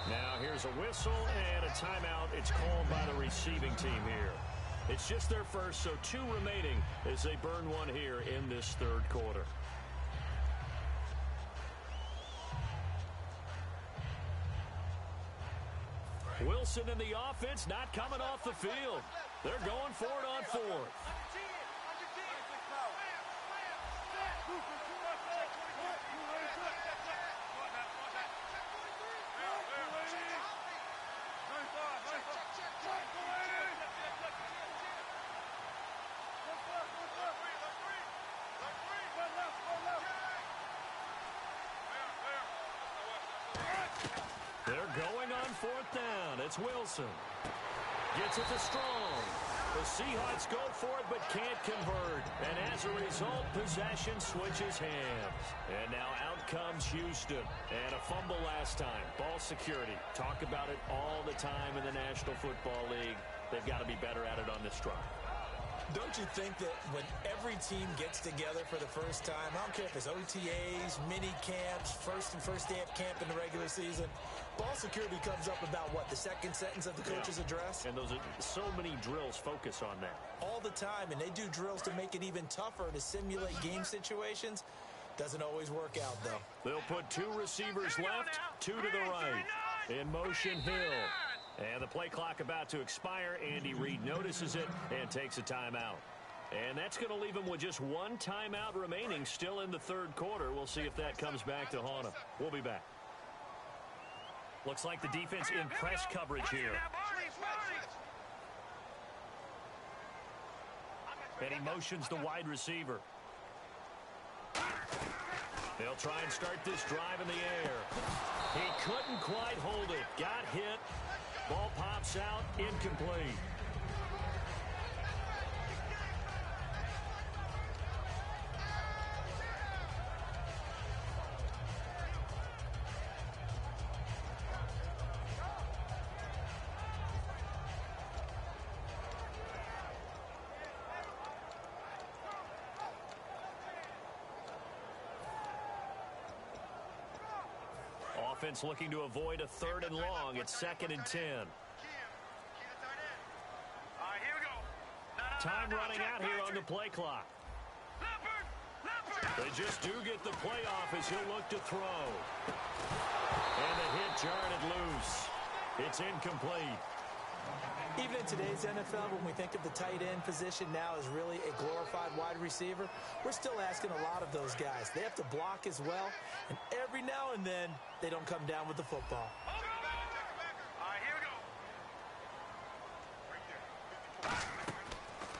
Now here's a whistle and a timeout. It's called by the receiving team here. It's just their first, so 2 remaining as they burn one here in this third quarter. Wilson and the offense not coming off the field. They're going for it on 4th. They're going on 4th down. It's Wilson. Gets it to Strong. The Seahawks go for it but can't convert. And as a result, possession switches hands. And now out comes Houston. And a fumble last time. Ball security. Talk about it all the time in the National Football League. They've got to be better at it on this drive. Don't you think that when every team gets together for the first time, I don't care if it's OTAs, mini camps, first day of camp in the regular season, ball security comes up about what, the second sentence of the coach's address? And those are so many drills focus on that. All the time, and they do drills to make it even tougher to simulate game situations. Doesn't always work out, though. They'll put 2 receivers left, 2 to the right. In motion, Hill. And the play clock about to expire. Andy Reid notices it and takes a timeout. And that's going to leave him with just 1 timeout remaining still in the third quarter. We'll see if that comes back to haunt him. We'll be back. Looks like the defense in press coverage here. And he motions the wide receiver. They'll try and start this drive in the air. He couldn't quite hold it. Got hit. Ball pops out, incomplete. Offense looking to avoid a 3rd and long. It's 2nd and 10. Time running out here on the play clock. They just do get the playoff as he'll look to throw. And the hit jarred it loose. It's incomplete. Even in today's NFL, when we think of the tight end position now as really a glorified wide receiver, we're still asking a lot of those guys. They have to block as well, and every now and then, they don't come down with the football.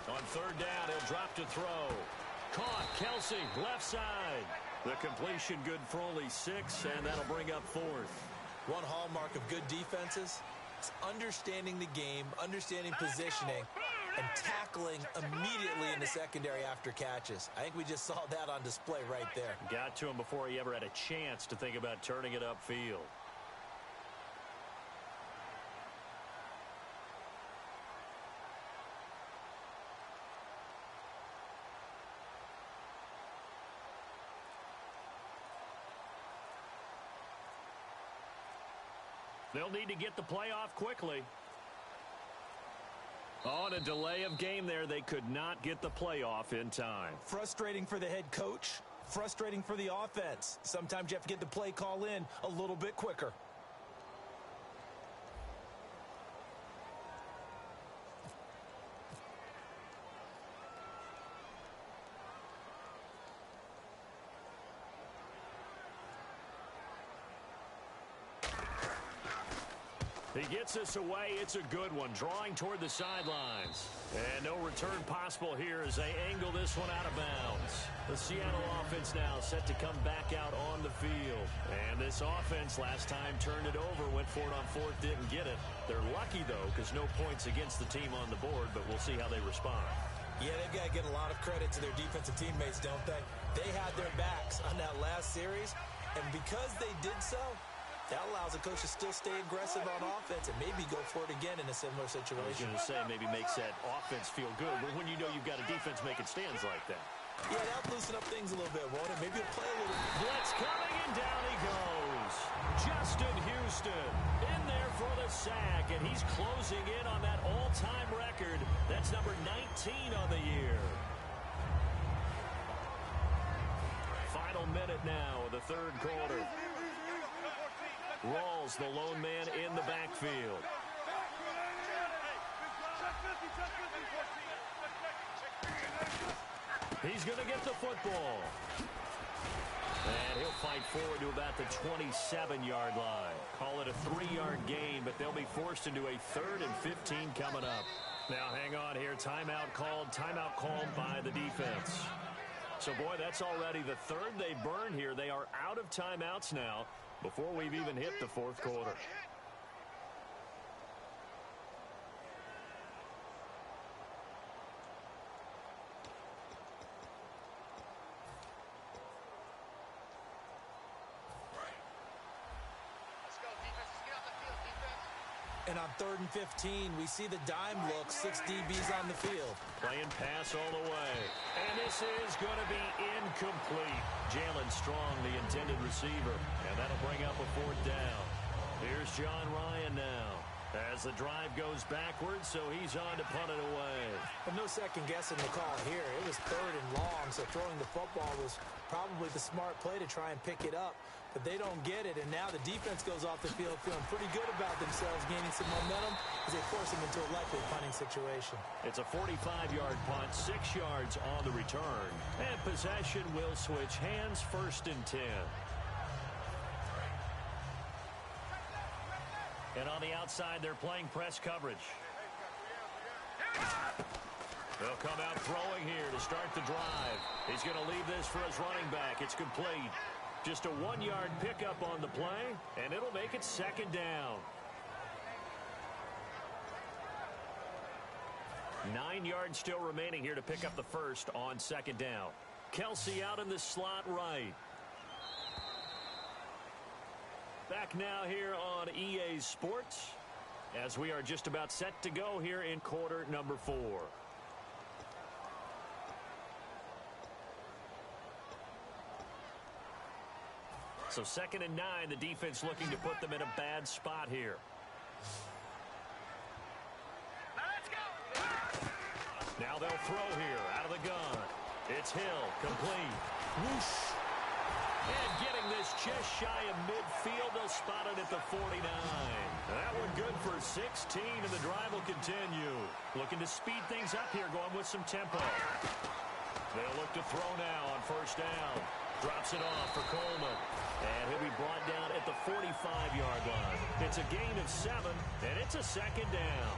On 3rd down, he'll drop to throw. Caught, Kelsey, left side. The completion good for only 6, and that'll bring up 4th. One hallmark of good defenses is understanding the game, understanding positioning, and tackling immediately in the secondary after catches. I think we just saw that on display right there. Got to him before he ever had a chance to think about turning it upfield. They'll need to get the play off quickly. On a delay of game there, they could not get the playoff in time. Frustrating for the head coach, frustrating for the offense. Sometimes you have to get the play call in a little bit quicker. He gets us away. It's a good one, drawing toward the sidelines. And no return possible here as they angle this one out of bounds. The Seattle offense now set to come back out on the field. And this offense last time turned it over, went for it on fourth, didn't get it. They're lucky, though, because no points against the team on the board, but we'll see how they respond. Yeah, they've got to get a lot of credit to their defensive teammates, don't they? They had their backs on that last series, and because they did so, that allows a coach to still stay aggressive on offense and maybe go for it again in a similar situation. I was going to say maybe makes that offense feel good, but when you know you've got a defense making stands like that. Yeah, that'll loosen up things a little bit, won't it? Maybe he'll play a little. Blitz coming, and down he goes. Justin Houston in there for the sack, and he's closing in on that all-time record. That's number 19 on the year. Final minute now of the third quarter. Rawls, the lone man in the backfield. He's going to get the football. And he'll fight forward to about the 27-yard line. Call it a 3-yard gain, but they'll be forced into a 3rd and 15 coming up. Now, hang on here. Timeout called by the defense. So, boy, that's already the 3rd they burned here. They are out of timeouts now before we've even hit the fourth quarter. And on 3rd and 15, we see the dime look, 6 DBs on the field. Playing pass all the way. And this is going to be incomplete. Jalen Strong, the intended receiver. And that'll bring up a 4th down. Here's John Ryan now. As the drive goes backwards, so he's on to punt it away. Well, no second guessing the call here. It was 3rd and long, so throwing the football was probably the smart play to try and pick it up. But they don't get it, and now the defense goes off the field feeling pretty good about themselves, gaining some momentum as they force them into a likely punting situation. It's a 45-yard punt, 6 yards on the return. And possession will switch hands, 1st and 10. And on the outside, they're playing press coverage. They'll come out throwing here to start the drive. He's going to leave this for his running back. It's complete. Just a 1-yard pickup on the play, and it'll make it 2nd down. 9 yards still remaining here to pick up the first on 2nd down. Kelsey out in the slot right. Back now here on EA Sports as we are just about set to go here in quarter number 4. So 2nd and 9, the defense looking to put them in a bad spot here. Now they'll throw here out of the gun. It's Hill, complete. Whoosh. And getting this just shy of midfield, they'll spot it at the 49. That one good for 16, and the drive will continue. Looking to speed things up here, going with some tempo. They'll look to throw now on 1st down. Drops it off for Coleman. And he'll be brought down at the 45-yard line. It's a gain of 7, and it's a 2nd down.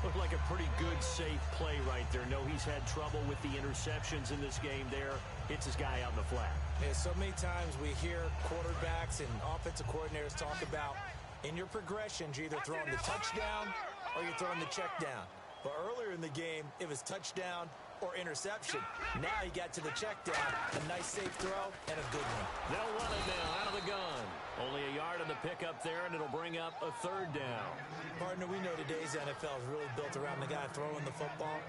Looked like a pretty good, safe play right there. No, he's had trouble with the interceptions in this game there. Hits his guy out in the flat. Yeah, so many times we hear quarterbacks and offensive coordinators talk about in your progressions, you're either throwing the touchdown or you're throwing the check down. But earlier in the game, it was touchdown or interception. Now he got to the check down. A nice safe throw and a good one. They'll run it now out of the gun. Only a yard on the pickup there, and it'll bring up a 3rd down. Partner, we know today's NFL is really built around the guy throwing the football.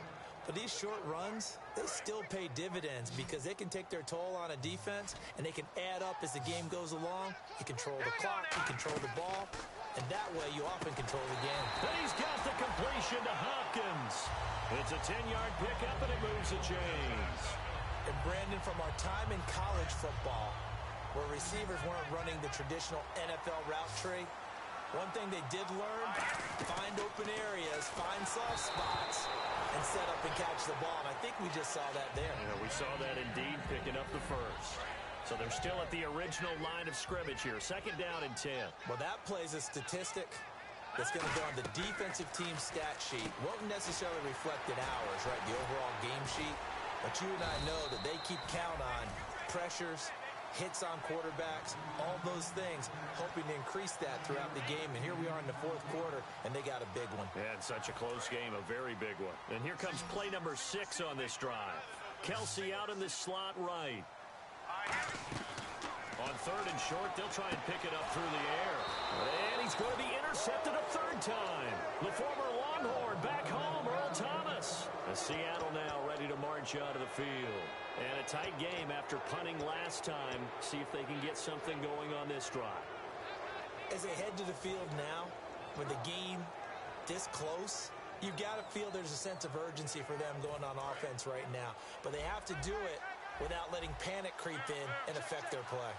But these short runs, they still pay dividends because they can take their toll on a defense, and they can add up as the game goes along. You control the clock, you control the ball, and that way you often control the game. And he's got the completion to Hopkins. It's a 10-yard pickup, and it moves the chains. And Brandon, from our time in college football, where receivers weren't running the traditional NFL route tree, one thing they did learn, find open areas, find soft spots, and set up and catch the ball. And I think we just saw that there. Yeah, we saw that indeed, picking up the first. So they're still at the original line of scrimmage here. 2nd down and 10. Well, that plays a statistic that's going to go on the defensive team stat sheet won't necessarily reflect in ours, right, the overall game sheet. But you and I know that they keep count on pressures, hits on quarterbacks, all those things, hoping to increase that throughout the game. And here we are in the fourth quarter, and they got a big one. Yeah, it's such a close game, a very big one. And here comes play number 6 on this drive. Kelsey out in the slot right. On 3rd and short, they'll try and pick it up through the air. And he's going to be intercepted a 3rd time. The former Longhorn back home, Earl Thomas. And Seattle now ready to march out of the field. And a tight game after punting last time. See if they can get something going on this drive. As they head to the field now, with the game this close, you've got to feel there's a sense of urgency for them going on offense right now. But they have to do it without letting panic creep in and affect their play.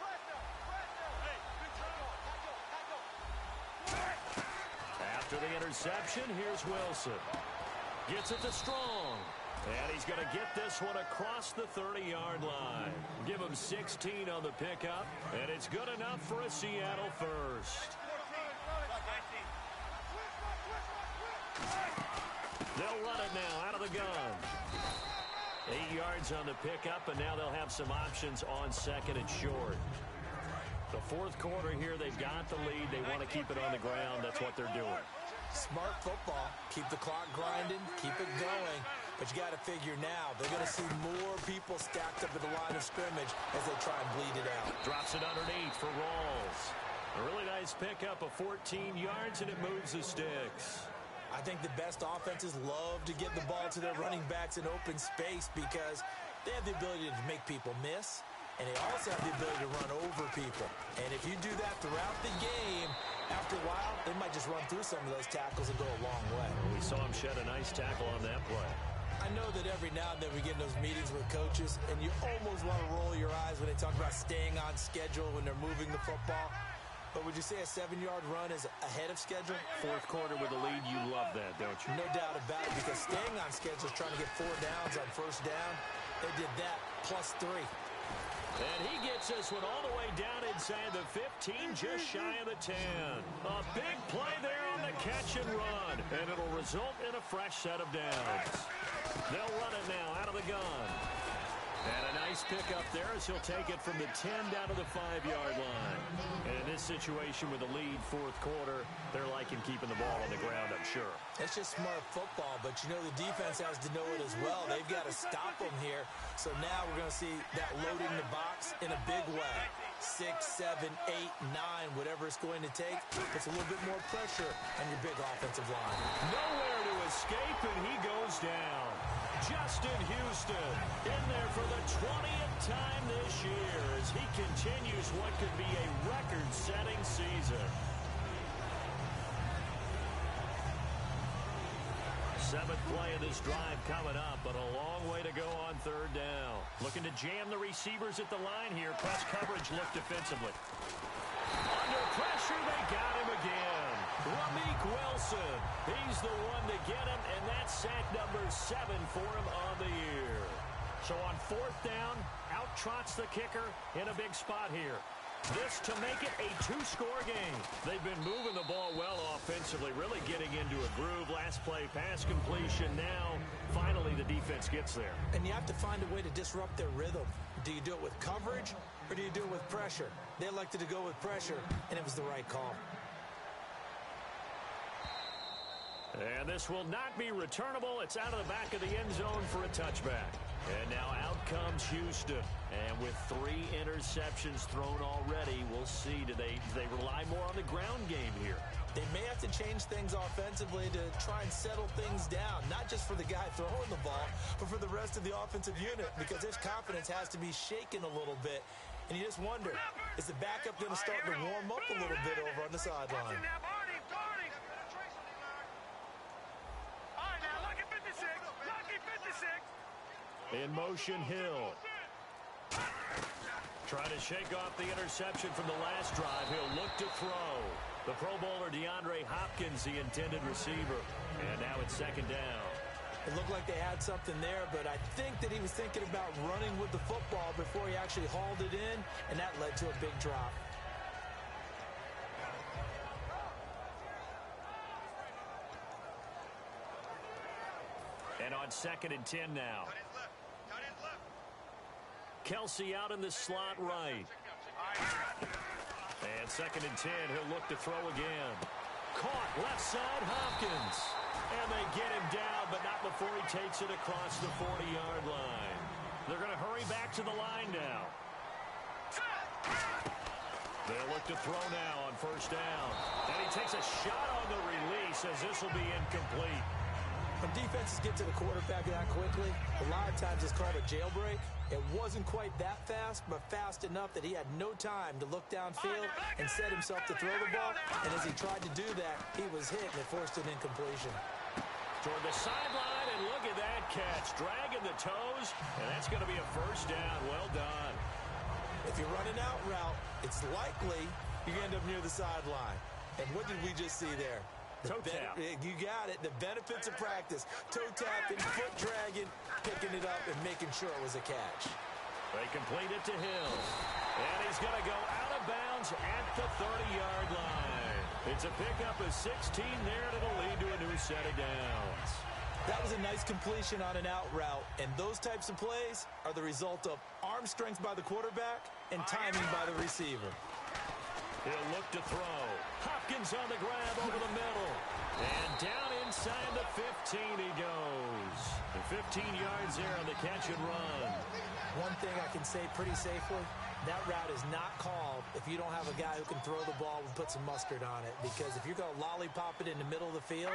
After the interception, here's Wilson. Gets it to Strong. And he's going to get this one across the 30-yard line. Give him 16 on the pickup, and it's good enough for a Seattle first. They'll run it now out of the gun. 8 yards on the pickup, and now they'll have some options on 2nd and short. The fourth quarter here, they've got the lead. They want to keep it on the ground. That's what they're doing. Smart football. Keep the clock grinding. Keep it going. But you got to figure now, they're going to see more people stacked up at the line of scrimmage as they try and bleed it out. Drops it underneath for Rawls. A really nice pickup of 14 yards, and it moves the sticks. I think the best offenses love to get the ball to their running backs in open space because they have the ability to make people miss, and they also have the ability to run over people. And if you do that throughout the game, after a while, they might just run through some of those tackles and go a long way. We saw him shed a nice tackle on that play. I know that every now and then we get in those meetings with coaches, and you almost want to roll your eyes when they talk about staying on schedule when they're moving the football. But would you say a 7-yard run is ahead of schedule? Fourth quarter with the lead, you love that, don't you? No doubt about it, because staying on schedule is trying to get 4 downs on 1st down. They did that plus 3. And he gets this one all the way down inside the 15, just shy of the 10. A big play there on the catch and run, and it'll result in a fresh set of downs. They'll run it now out of the gun. And a nice pickup there as he'll take it from the 10 down to the 5-yard line. And in this situation with the lead fourth quarter, they're liking keeping the ball on the ground, I'm sure. That's just smart football, but you know the defense has to know it as well. They've got to stop them here. So now we're going to see that loading the box in a big way. 6, 7, 8, 9, whatever it's going to take. Puts a little bit more pressure on your big offensive line. Nowhere to escape, and he goes down. Justin Houston in there for the 20th time this year as he continues what could be a record-setting season. 7th play of this drive coming up, but a long way to go on 3rd down. Looking to jam the receivers at the line here. Press coverage look defensively. Under pressure, they got him again. Ramik Wilson, he's the one to get him, and that's sack number 7 for him on the year. So on 4th down, out trots the kicker in a big spot here. This to make it a 2-score game. They've been moving the ball well offensively, really getting into a groove. Last play, pass completion. Now, finally, the defense gets there. And you have to find a way to disrupt their rhythm. Do you do it with coverage, or do you do it with pressure? They elected to go with pressure, and it was the right call. And this will not be returnable. It's out of the back of the end zone for a touchback. And now out comes Houston. And with 3 interceptions thrown already, we'll see. Do they rely more on the ground game here? They may have to change things offensively to try and settle things down, not just for the guy throwing the ball, but for the rest of the offensive unit, because his confidence has to be shaken a little bit. And you just wonder, is the backup going to start to warm up a little bit over on the sideline? In motion, Hill. Trying to shake off the interception from the last drive. He'll look to throw. The Pro Bowler DeAndre Hopkins, the intended receiver. And now it's 2nd down. It looked like they had something there, but I think that he was thinking about running with the football before he actually hauled it in, and that led to a big drop. On 2nd and 10 now. Kelsey out in the slot right. And 2nd and 10, he'll look to throw again. Caught left side, Hopkins. And they get him down, but not before he takes it across the 40-yard line. They're going to hurry back to the line now. They'll look to throw now on 1st down. And he takes a shot on the release as this will be incomplete. When defenses get to the quarterback that quickly, a lot of times it's called a jailbreak. It wasn't quite that fast, but fast enough that he had no time to look downfield and set himself to throw the ball. And as he tried to do that, he was hit and it forced an incompletion. Toward the sideline, and look at that catch. Dragging the toes, and that's going to be a 1st down. Well done. If you run an out route, it's likely you end up near the sideline. And what did we just see there? Toe tap. You got it. The benefits of practice. Toe tapping, foot dragging, picking it up, and making sure it was a catch. They complete it to Hill. And he's going to go out of bounds at the 30-yard line. It's a pickup of 16 there, and it'll lead to a new set of downs. That was a nice completion on an out route, and those types of plays are the result of arm strength by the quarterback and timing by the receiver. He'll look to throw. Hopkins on the grab over the middle. And down inside the 15 he goes. And 15 yards there on the catch and run. One thing I can say pretty safely, that route is not called if you don't have a guy who can throw the ball and put some mustard on it. Because if you're going to lollipop it in the middle of the field,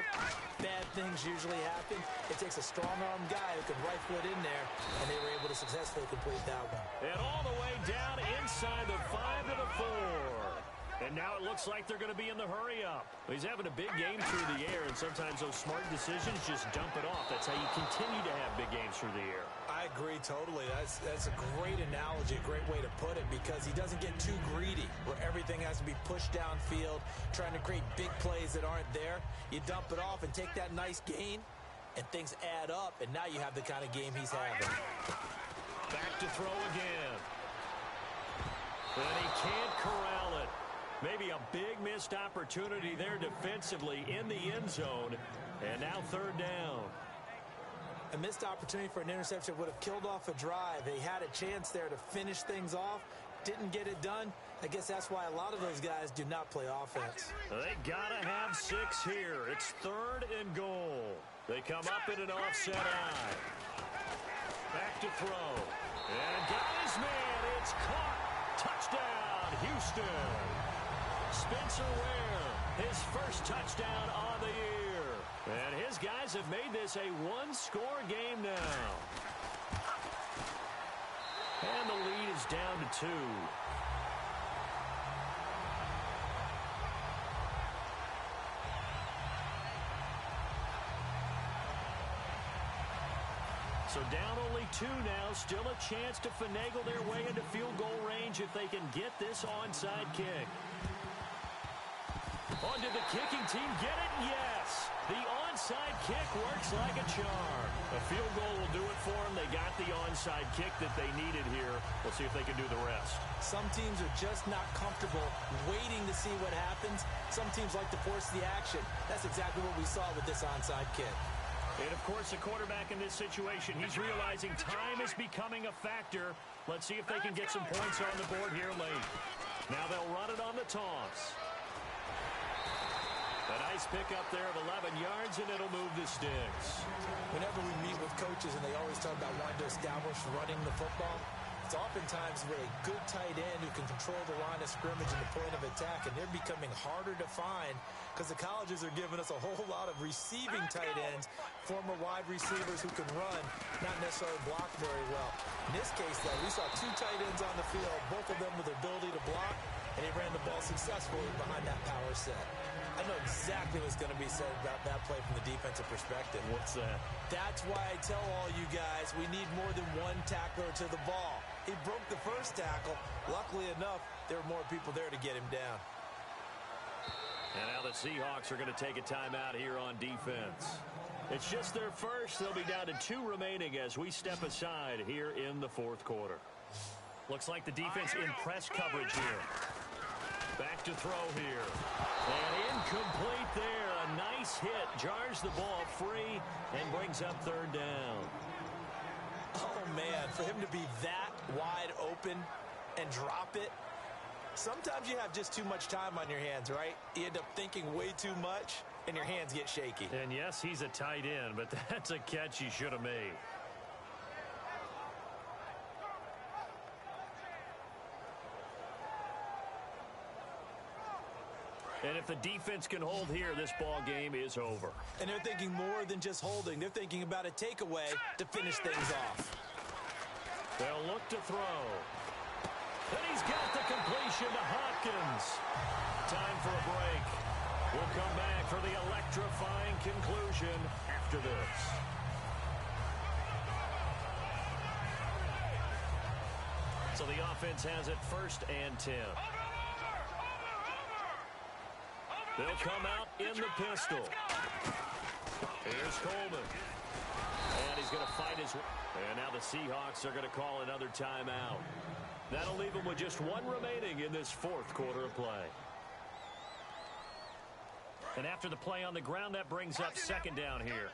bad things usually happen. It takes a strong-armed guy who can rifle it in there, and they were able to successfully complete that one. And all the way down inside the 5 to the 4. And now it looks like they're going to be in the hurry-up. He's having a big game through the air, and sometimes those smart decisions just dump it off. That's how you continue to have big games through the air. I agree totally. That's a great analogy, a great way to put it, because he doesn't get too greedy where everything has to be pushed downfield, trying to create big plays that aren't there. You dump it off and take that nice gain, and things add up, and now you have the kind of game he's having. Back to throw again. And he can't corral it. Maybe a big missed opportunity there defensively in the end zone. And now 3rd down. A missed opportunity for an interception would have killed off a drive. They had a chance there to finish things off. Didn't get it done. I guess that's why a lot of those guys do not play offense. They got to have 6 here. It's 3rd and goal. They come up in an offset eye. Back to throw. And got his man. It's caught. Touchdown, Houston. Spencer Ware, his first touchdown on the year. And his guys have made this a 1-score game now. And the lead is down to 2. So down only 2 now. Still a chance to finagle their way into field goal range if they can get this onside kick. On did the kicking team get it? Yes. The onside kick works like a charm. A field goal will do it for them. They got the onside kick that they needed here. We'll see if they can do the rest. Some teams are just not comfortable waiting to see what happens. Some teams like to force the action. That's exactly what we saw with this onside kick. And, of course, the quarterback in this situation, he's realizing time is becoming a factor. Let's see if they can get some points on the board here late. Now they'll run it on the toss. A nice pickup there of 11 yards, and it'll move the sticks. Whenever we meet with coaches and they always talk about wanting to establish running the football, it's oftentimes with a good tight end who can control the line of scrimmage and the point of attack, and they're becoming harder to find because the colleges are giving us a whole lot of receiving tight ends, former wide receivers who can run, not necessarily block very well. In this case, though, we saw 2 tight ends on the field, both of them with the ability to block, and he ran the ball successfully behind that power set. I know exactly what's going to be said about that play from the defensive perspective. What's that? That's why I tell all you guys we need more than 1 tackler to the ball. He broke the first tackle. Luckily enough, there were more people there to get him down. And now the Seahawks are going to take a timeout here on defense. It's just their first. They'll be down to 2 remaining as we step aside here in the 4th quarter. Looks like the defense in press coverage here. Back to throw here. And incomplete there. A a nice hit, jars the ball free, and brings up third down. Oh, man, for him to be that wide open and drop it, sometimes you have just too much time on your hands, right? You end up thinking way too much, and your hands get shaky. And yes, he's a tight end, but that's a catch he should have made. And if the defense can hold here, this ball game is over. And they're thinking more than just holding. They're thinking about a takeaway to finish things off. They'll look to throw. And he's got the completion to Hopkins. Time for a break. We'll come back for the electrifying conclusion after this. So the offense has it 1st and 10. They'll come out in the pistol. Here's Coleman. And he's going to fight his way. And now the Seahawks are going to call another timeout. That'll leave them with just one remaining in this 4th quarter of play. And after the play on the ground, that brings up 2nd down here.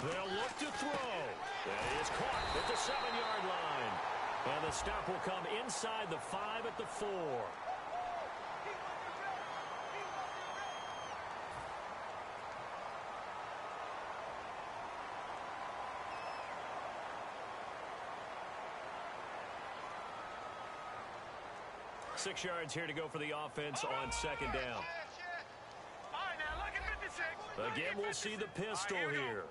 They'll look to throw. That is caught at the 7-yard line. And the stop will come inside the 5 at the 4. Six yards here to go for the offense on 2nd down. Again, we'll see the pistol here.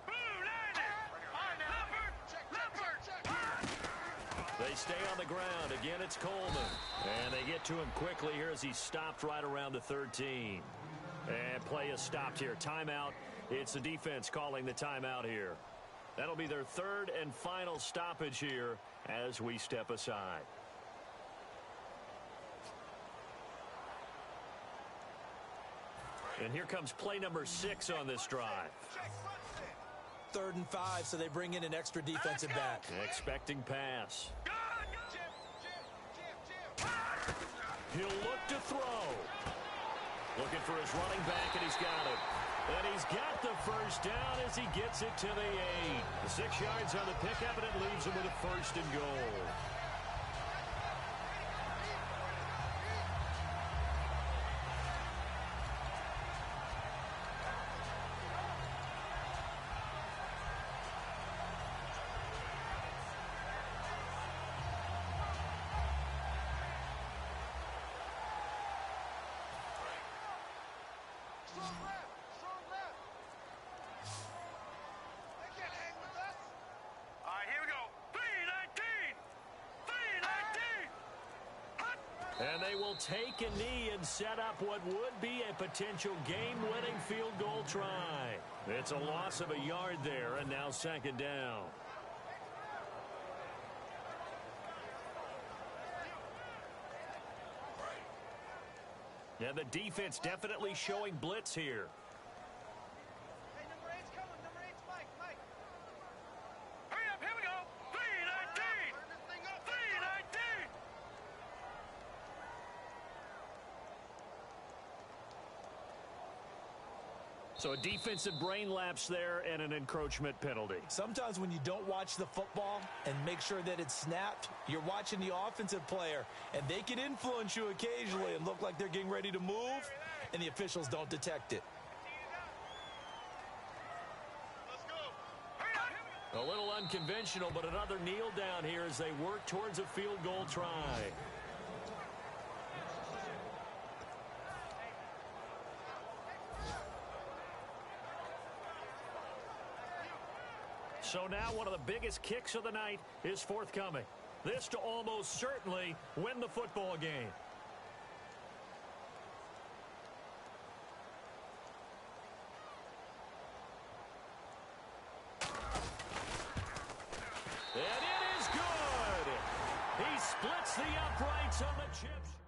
They stay on the ground. Again, it's Coleman. And they get to him quickly here as he stopped right around the 13. And play is stopped here. Timeout. It's the defense calling the timeout here. That'll be their 3rd and final stoppage here as we step aside. And here comes play number 6 on this drive. 3rd and 5, so they bring in an extra defensive back. Expecting pass. He'll look to throw. Looking for his running back, and he's got it. And he's got the 1st down as he gets it to the 8. 6 yards on the pickup, and it leaves him with a 1st and goal. And they will take a knee and set up what would be a potential game-winning field goal try. It's a loss of a yard there, and now 2nd down. Yeah, the defense definitely showing blitz here. Hey, number 8's coming. Number 8's Mike. Hurry up, here we go. 3-19. 3-19. So a defensive brain lapse there and an encroachment penalty. Sometimes when you don't watch the football and make sure that it's snapped, you're watching the offensive player, and they can influence you occasionally and look like they're getting ready to move, and the officials don't detect it. A little unconventional, but another kneel down here as they work towards a field goal try. So now one of the biggest kicks of the night is forthcoming. This to almost certainly win the football game. And it is good. He splits the uprights on the chips.